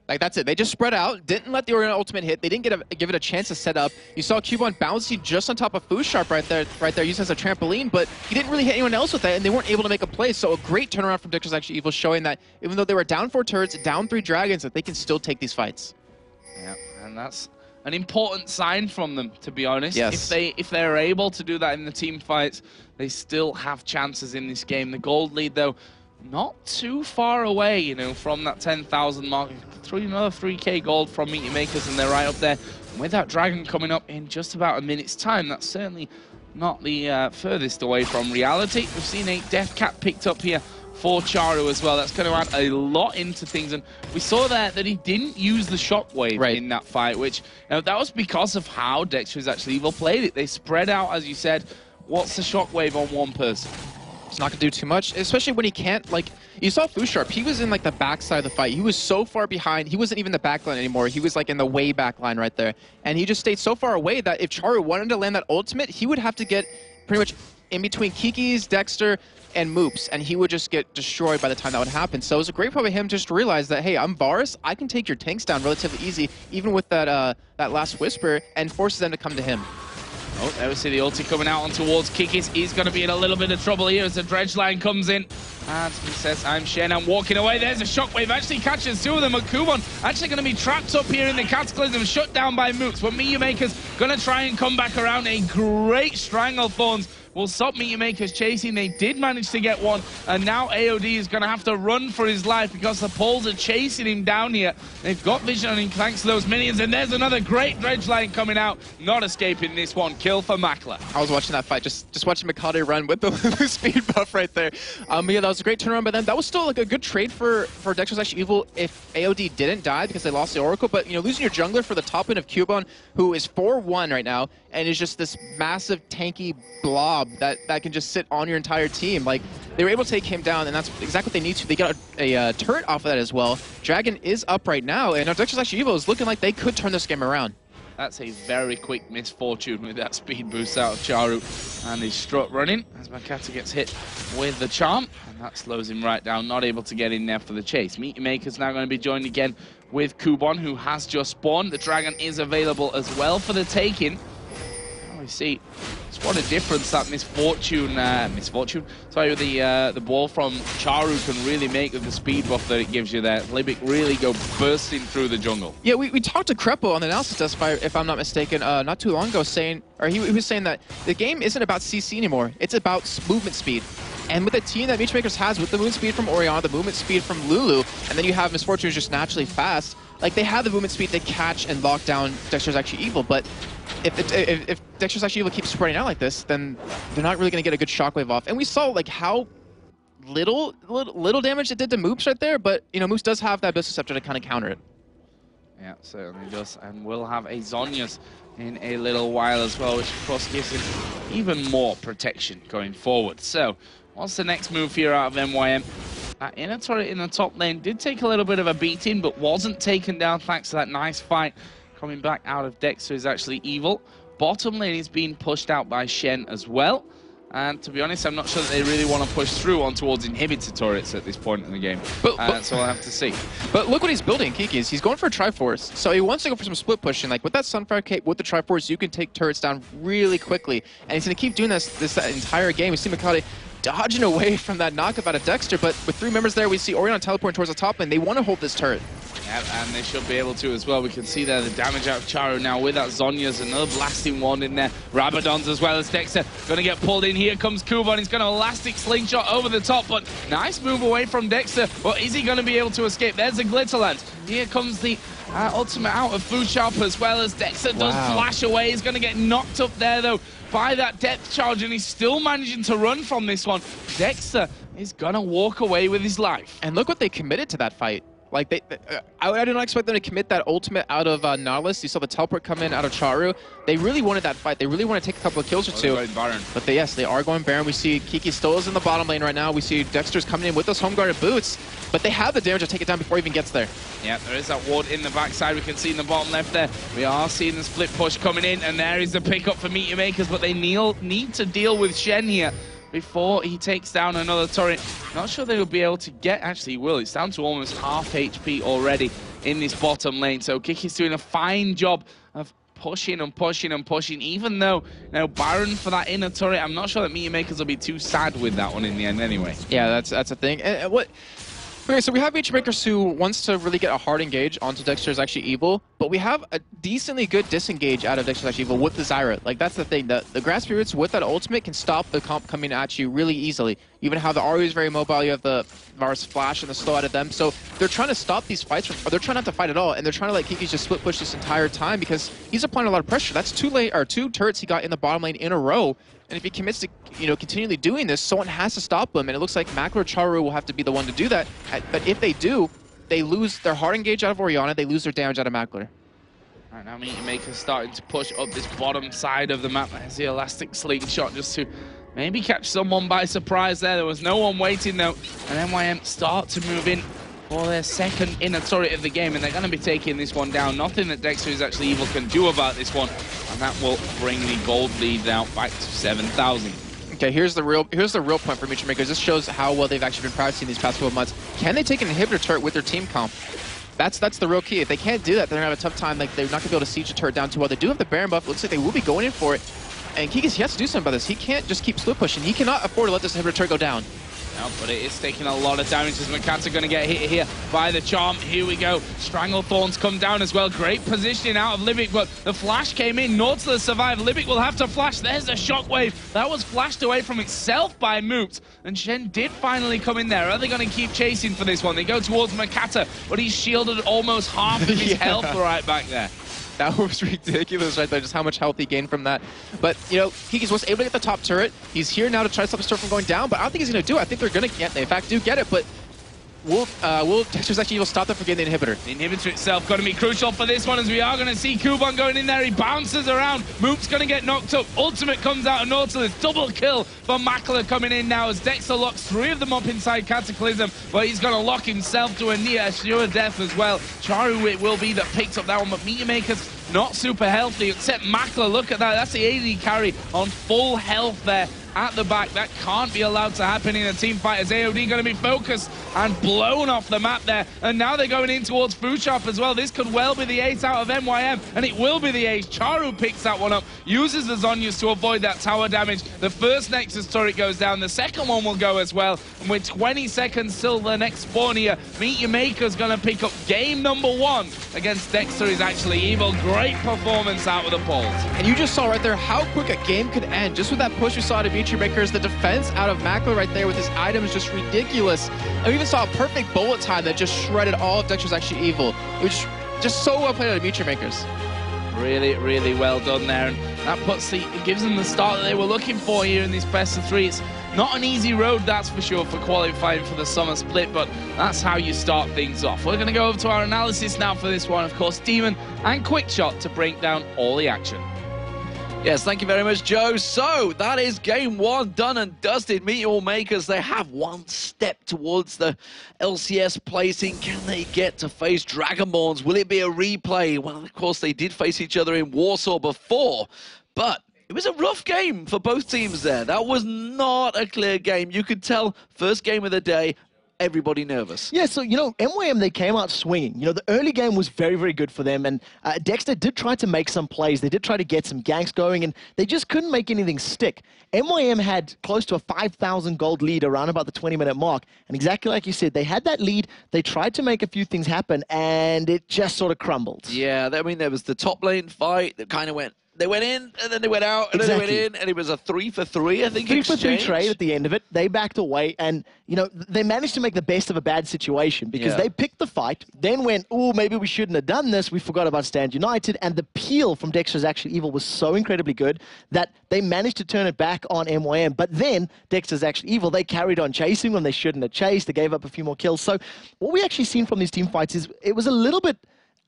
Like, that's it. They just spread out, didn't let the Orion ultimate hit. They didn't give it a chance to set up. You saw Kubon bouncing just on top of Fusharp right there, used as a trampoline, but he didn't really hit anyone else with that, and they weren't able to make a play. So a great turnaround from Dexter's actually Evil, showing that even though they were down 4 turrets, down 3 dragons, that they can still take these fights. Yeah, and that's an important sign from them, to be honest. Yes. If they're able to do that in the team fights, they still have chances in this game. The gold lead, though, not too far away, you know, from that 10,000 mark. Another 3k gold from Meteor Makers, and they're right up there. And with that dragon coming up in just about a minute's time, that's certainly not the furthest away from reality. We've seen a Death Cap picked up here for Charu as well. That's going to add a lot into things, and we saw that he didn't use the Shockwave in that fight, which that was because of how Dexter's actually Evil played it. They spread out, as you said. What's the Shockwave on one person? It's not going to do too much, especially when he can't, like, you saw Fusharp, he was in, like, the backside of the fight. He was so far behind, he wasn't even the backline anymore. He was, like, in the way back line right there. And he just stayed so far away that if Charu wanted to land that ultimate, he would have to get pretty much in between Kiki's, Dexter, and Moops, and he would just get destroyed by the time that would happen. So it was a great point by him just to realize that, hey, I'm Varus, I can take your tanks down relatively easy, even with that that last Whisper, and forces them to come to him. Oh, there we see the ulti coming out on towards Kikis. He's going to be in a little bit of trouble here as the dredge line comes in. And he says, I'm Shen, I'm walking away. There's a Shockwave, actually catches 2 of them. And Kubon actually going to be trapped up here in the Cataclysm, shut down by Mooks. But Meteor Makers going to try and come back around. A great Stranglethorns will stop Meteor Makers chasing. They did manage to get one, and now AOD is going to have to run for his life because the Poles are chasing him down here. They've got vision on him thanks to those minions, and there's another great dredge line coming out. Not escaping this one. Kill for Makler. I was watching that fight, just watching Mikade run with the speed buff right there. Yeah, that was a great turnaround by them. That was still like a good trade for Dexter's actually Evil if AOD didn't die because they lost the Oracle, but you know, losing your jungler for the top end of Kubon, who is 4-1 right now, and is just this massive tanky blob that can just sit on your entire team. Like, they were able to take him down, and that's exactly what they need to. They got a turret off of that as well. Dragon is up right now, and Dexter's actually Evil is looking like they could turn this game around. That's a very quick misfortune with that speed boost out of Charu and his strut running as Makata gets hit with the charm, and that slows him right down, not able to get in there for the chase. Meteor Makers now going to be joined again with Kubon, who has just spawned. The dragon is available as well for the taking. Now we see just what a difference that the ball from Charu can really make with the speed buff that it gives you there. Libic really go bursting through the jungle. Yeah, we talked to Crepo on the analysis desk, if I'm not mistaken, not too long ago, saying, or he was saying that the game isn't about CC anymore. It's about movement speed. And with the team that Meteor Makers has, with the movement speed from Orion, the movement speed from Lulu, and then you have Misfortune who's just naturally fast, like, they have the movement speed to catch and lock down Dexter's actually Evil, but if Dexter's actually Evil keeps spreading out like this, then they're not really going to get a good shockwave off. And we saw, like, how little damage it did to Moops right there, but, you know, Moops does have that Abyssal Scepter to kind of counter it. Yeah, certainly does, and we'll have a Zhonya's in a little while as well, which of course gives him even more protection going forward. So, what's the next move here out of MYM? That inner turret in the top lane did take a little bit of a beating, but wasn't taken down thanks to that nice fight coming back out of Dexter is actually Evil. Bottom lane is being pushed out by Shen as well. And to be honest, I'm not sure that they really want to push through on towards inhibitor turrets at this point in the game. So I'll have to see. But look what he's building, Kikis. He's going for a Triforce. So he wants to go for some split pushing. Like with that Sunfire Cape, with the Triforce, you can take turrets down really quickly. And he's going to keep doing this entire game. We see Mikade dodging away from that knockup out of Dexter. But with 3 members there, we see Orion teleporting towards the top lane. They want to hold this turret. Yeah, and they should be able to as well. We can see there the damage out of Charu now with that Zhonya's, another blasting wand in there. Rabadon's as well as Dexter going to get pulled in. Here comes Kuban. He's going to elastic slingshot over the top, but nice move away from Dexter. But is he going to be able to escape? There's the Glitterland. Here comes the ultimate out of Food Shop as well as Dexter does flash away. He's going to get knocked up there though by that depth charge, and he's still managing to run from this one. Dexter is going to walk away with his life. And look what they committed to that fight. Like, I did not expect them to commit that ultimate out of Nautilus. You saw the teleport come in out of Charu. They really wanted that fight. They really want to take a couple of kills or two. But yes, they are going Baron. We see Kiki still is in the bottom lane right now. We see Dexter's coming in with those home guarded boots. But they have the damage to take it down before he even gets there. Yeah, there is that ward in the backside. We can see in the bottom left there. We are seeing the split push coming in. And there is the pickup for Meteor Makers. But they need to deal with Shen here before he takes down another turret. Not sure they will be able to get, actually he will. It's down to almost half HP already in this bottom lane. So Kiki's doing a fine job of pushing and pushing and pushing, even though, you know, Baron for that inner turret, I'm not sure that Meteor Makers will be too sad with that one in the end anyway. Yeah, that's a thing. And what... Okay, so we have Meteor Makers who wants to really get a hard engage onto Dexter's Actually Evil, but we have a decently good disengage out of Dexter's Actually Evil with the Zyra. Like, that's the thing. The Grass Spirits with that ultimate can stop the comp coming at you really easily. You even have the Aru is very mobile, you have the Varus Flash and the slow out of them, so they're trying to stop these fights, or they're trying not to fight at all, and they're trying to let Kiki just split push this entire time because he's applying a lot of pressure. That's two turrets he got in the bottom lane in a row. And if he commits to, continually doing this, someone has to stop him. And it looks like Makler or Charu will have to be the one to do that. But if they do, they lose their hard engage out of Orianna, they lose their damage out of Makler. Right now, Meteor Maker's starting to push up this bottom side of the map. There's the elastic slingshot just to maybe catch someone by surprise there. There was no one waiting though. And MYM start to move in for their second inner turret of the game, and they're going to be taking this one down. Nothing that Dexter is actually evil can do about this one, and that will bring the gold lead now back to 7,000. Okay, here's the real point for Meteor Makers. This shows how well they've actually been practicing these past couple of months. Can they take an inhibitor turret with their team comp? That's the real key. If they can't do that, they're going to have a tough time. Like, they're not going to be able to siege a turret down too well. They do have the Baron buff. It looks like they will be going in for it. And Kikis, he has to do something about this. He can't just keep split pushing. He cannot afford to let this inhibitor turret go down. No, but it is taking a lot of damage as Makata going to get hit here by the charm. Here we go. Stranglethorns come down as well. Great positioning out of Libic, but the flash came in. Nautilus survived. Libic will have to flash. There's the shockwave. That was flashed away from itself by Moopt. And Shen did finally come in there. Are they going to keep chasing for this one? They go towards Makata, but he's shielded almost half of his health right back there. That was ridiculous right there, just how much health he gained from that. But, Kikis was able to get the top turret. He's here now to try to stop his turret from going down, but I don't think he's going to do it. I think they're going to get, they in fact do get it, but will Dexter's Actually Evil stop them from getting the inhibitor? The inhibitor itself going to be crucial for this one, as we are going to see Kuban going in there. He bounces around. Moop's going to get knocked up. Ultimate comes out of Nautilus. Double kill for Makler coming in now as Dexter locks 3 of them up inside Cataclysm, but he's going to lock himself to a near sure death as well. Charu it will be that picks up that one, but Meteor Makers not super healthy, except Makler. Look at that. That's the AD carry on full health there at the back. That can't be allowed to happen in a team fight, as AOD going to be focused and blown off the map there. And now they're going in towards Food Shop as well. This could well be the ace out of MYM, and it will be the ace. Charu picks that one up, uses the Zhonya's to avoid that tower damage. The first Nexus turret goes down. The second one will go as well. And with 20 seconds till the next spawn here, Meteor Maker's going to pick up game number 1 against Dexter is Actually Evil. Great performance out of the polls. And you just saw right there how quick a game could end just with that push we saw to Meteor Makers. The defense out of Makler right there with his items just ridiculous. And we even saw a perfect bullet time that just shredded all of Dexter's Actually Evil. It was just so well played out of Meteor Makers. Really, really well done there, and that gives them the start that they were looking for here in this best of 3. It's not an easy road, that's for sure, for qualifying for the summer split, but that's how you start things off. We're going to go over to our analysis now for this one. Of course, Demon and Quickshot to break down all the action. Yes, thank you very much, Joe. So, that is game 1 done and dusted. Meteor Makers, they have one step towards the LCS placing. Can they get to face Dragonborns? Will it be a replay? Well, of course, they did face each other in Warsaw before, but It was a rough game for both teams there. That was not a clear game. You could tell first game of the day, everybody nervous. Yeah, so, MYM, they came out swinging. The early game was very, very good for them, and Dexter did try to make some plays. They did try to get some ganks going, and they just couldn't make anything stick. MYM had close to a 5,000 gold lead around about the 20-minute mark, and exactly like you said, they had that lead. They tried to make a few things happen, and it just sort of crumbled. Yeah, I mean, there was the top lane fight that kind of went... They went in, and then they went out, and then they went in, and it was a 3-for-3, I think, 3-for-3 trade at the end of it. They backed away, and, they managed to make the best of a bad situation because they picked the fight, then went, oh, maybe we shouldn't have done this. We forgot about Stand United, and the peel from Dexter's Actually Evil was so incredibly good that they managed to turn it back on MYM. But then, Dexter's Actually Evil, they carried on chasing when they shouldn't have chased. They gave up a few more kills. So what we actually seen from these team fights is it was a little bit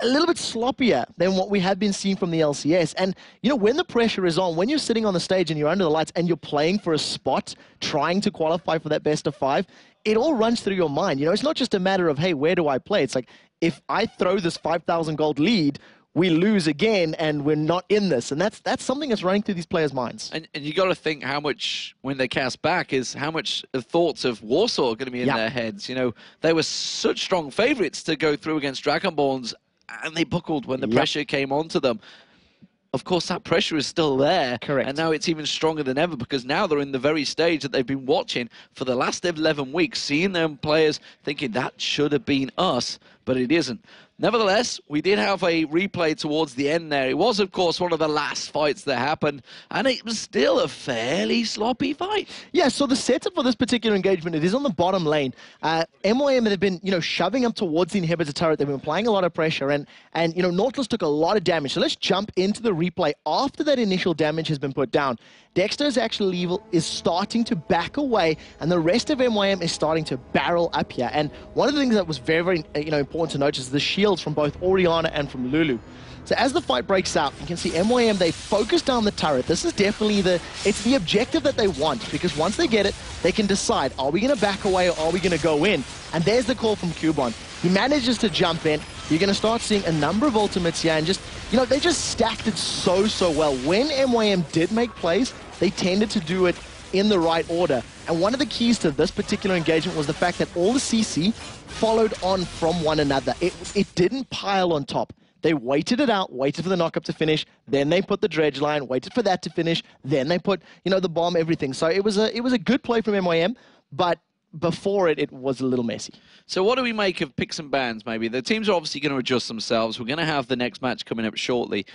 sloppier than what we have been seeing from the LCS. And, when the pressure is on, when you're sitting on the stage and you're under the lights and you're playing for a spot, trying to qualify for that best of 5, it all runs through your mind. It's not just a matter of, hey, where do I play? It's like, if I throw this 5,000 gold lead, we lose again and we're not in this. And that's something that's running through these players' minds. And you got to think how much, when they cast back, is how much thoughts of Warsaw are going to be in their heads. They were such strong favorites to go through against Dragonborns, and they buckled when the pressure came onto them. Of course, that pressure is still there. Correct. And now it's even stronger than ever because now they're in the very stage that they've been watching for the last 11 weeks, seeing them players thinking that should have been us, but it isn't. Nevertheless, we did have a replay towards the end there. It was, of course, one of the last fights that happened, and it was still a fairly sloppy fight. Yeah, so the setup for this particular engagement, it is on the bottom lane. MYM have been, shoving up towards the inhibitor turret. They've been applying a lot of pressure, and Nautilus took a lot of damage. So let's jump into the replay after that initial damage has been put down. Dexter's Actually Evil is starting to back away, and the rest of MYM is starting to barrel up here. And one of the things that was very, very important to notice is the shields from both Oriana and from Lulu. So as the fight breaks out, you can see MYM, they focus down the turret. This is definitely it's the objective that they want, because once they get it, they can decide, are we going to back away or are we going to go in? And there's the call from Cubon. He manages to jump in. You're going to start seeing a number of ultimates here, and just, they just stacked it so well. When MYM did make plays, they tended to do it in the right order. And one of the keys to this particular engagement was the fact that all the CC followed on from one another. It didn't pile on top. They waited it out, waited for the knockup to finish, then they put the dredge line, waited for that to finish, then they put, the bomb, everything. So it was a good play from MYM, but before it was a little messy. So what do we make of picks and bans, maybe? The teams are obviously going to adjust themselves. We're going to have the next match coming up shortly.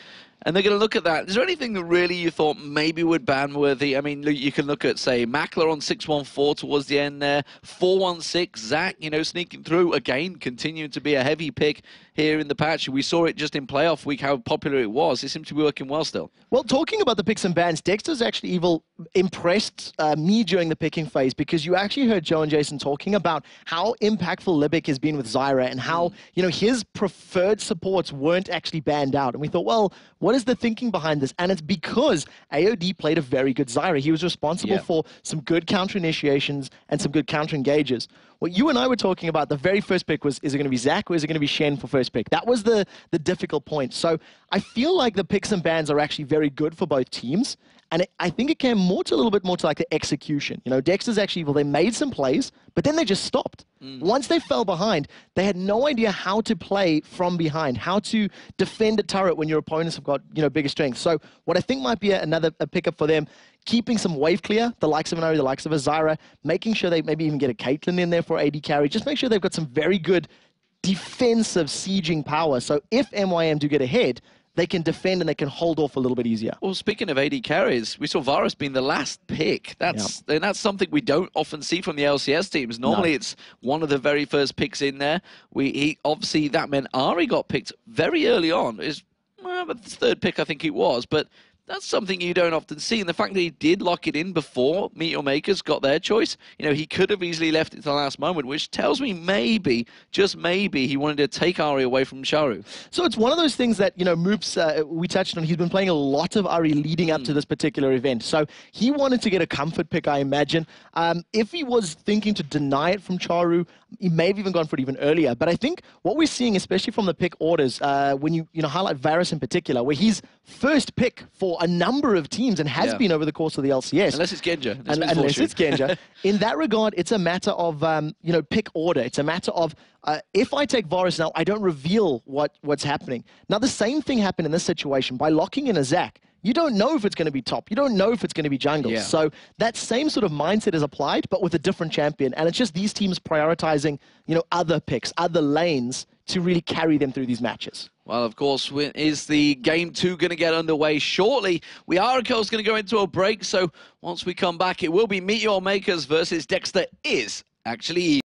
And they're going to look at that. Is there anything that really you thought maybe would ban worthy? I mean, you can look at, say, Mackler on 6-1-4 towards the end there. 4-1-6, Zach, sneaking through. Again, continuing to be a heavy pick here in the patch. We saw it just in playoff week, how popular it was. It seemed to be working well still. Well, talking about the picks and bans, Dexter's Actually Evil impressed me during the picking phase, because you actually heard Joe and Jason talking about how impactful Libic has been with Zyra and how, his preferred supports weren't actually banned out. And we thought, well, what is the thinking behind this? And it's because AOD played a very good Zyra. He was responsible for some good counter initiations and some good counter engages. What you and I were talking about, the very first pick was, is it going to be Zach or is it going to be Shen for first pick? That was the difficult point. So I feel like the picks and bans are actually very good for both teams. And I think it came a little bit more to like the execution. Dexter's Actually Evil, they made some plays, but then they just stopped. Once they fell behind, they had no idea how to play from behind, how to defend a turret when your opponents have got, bigger strength. So what I think might be another pickup for them, keeping some wave clear, the likes of an Ari, the likes of a Zyra, making sure they maybe even get a Caitlyn in there for AD carry, just make sure they've got some very good defensive sieging power. So if MYM do get ahead, they can defend and they can hold off a little bit easier. Well, speaking of AD carries, we saw Varus being the last pick. That's something we don't often see from the LCS teams. Normally it's one of the very first picks in there. Obviously that meant Ari got picked very early on. It's the third pick, I think it was, but that's something you don't often see. And the fact that he did lock it in before Meteor Makers got their choice, he could have easily left it to the last moment, which tells me maybe, just maybe, he wanted to take Ari away from Charu. So it's one of those things that, Moops, we touched on. He's been playing a lot of Ari leading up to this particular event. So he wanted to get a comfort pick, I imagine. If he was thinking to deny it from Charu, he may have even gone for it even earlier. But I think what we're seeing, especially from the pick orders, when you highlight Varus in particular, where he's first pick for for a number of teams and has been over the course of the LCS. Unless it's Genja. Unless it's Genja. In that regard, it's a matter of, pick order. It's a matter of, if I take Varus now, I don't reveal what's happening. Now, the same thing happened in this situation. By locking in a Zac, you don't know if it's going to be top. You don't know if it's going to be jungle. Yeah. So that same sort of mindset is applied, but with a different champion. And it's just these teams prioritizing, other picks, other lanes to really carry them through these matches. Well, of course, is the Game 2 going to get underway shortly? We are, of course, going to go into a break. So once we come back, it will be Meteor Makers versus Dexter is actually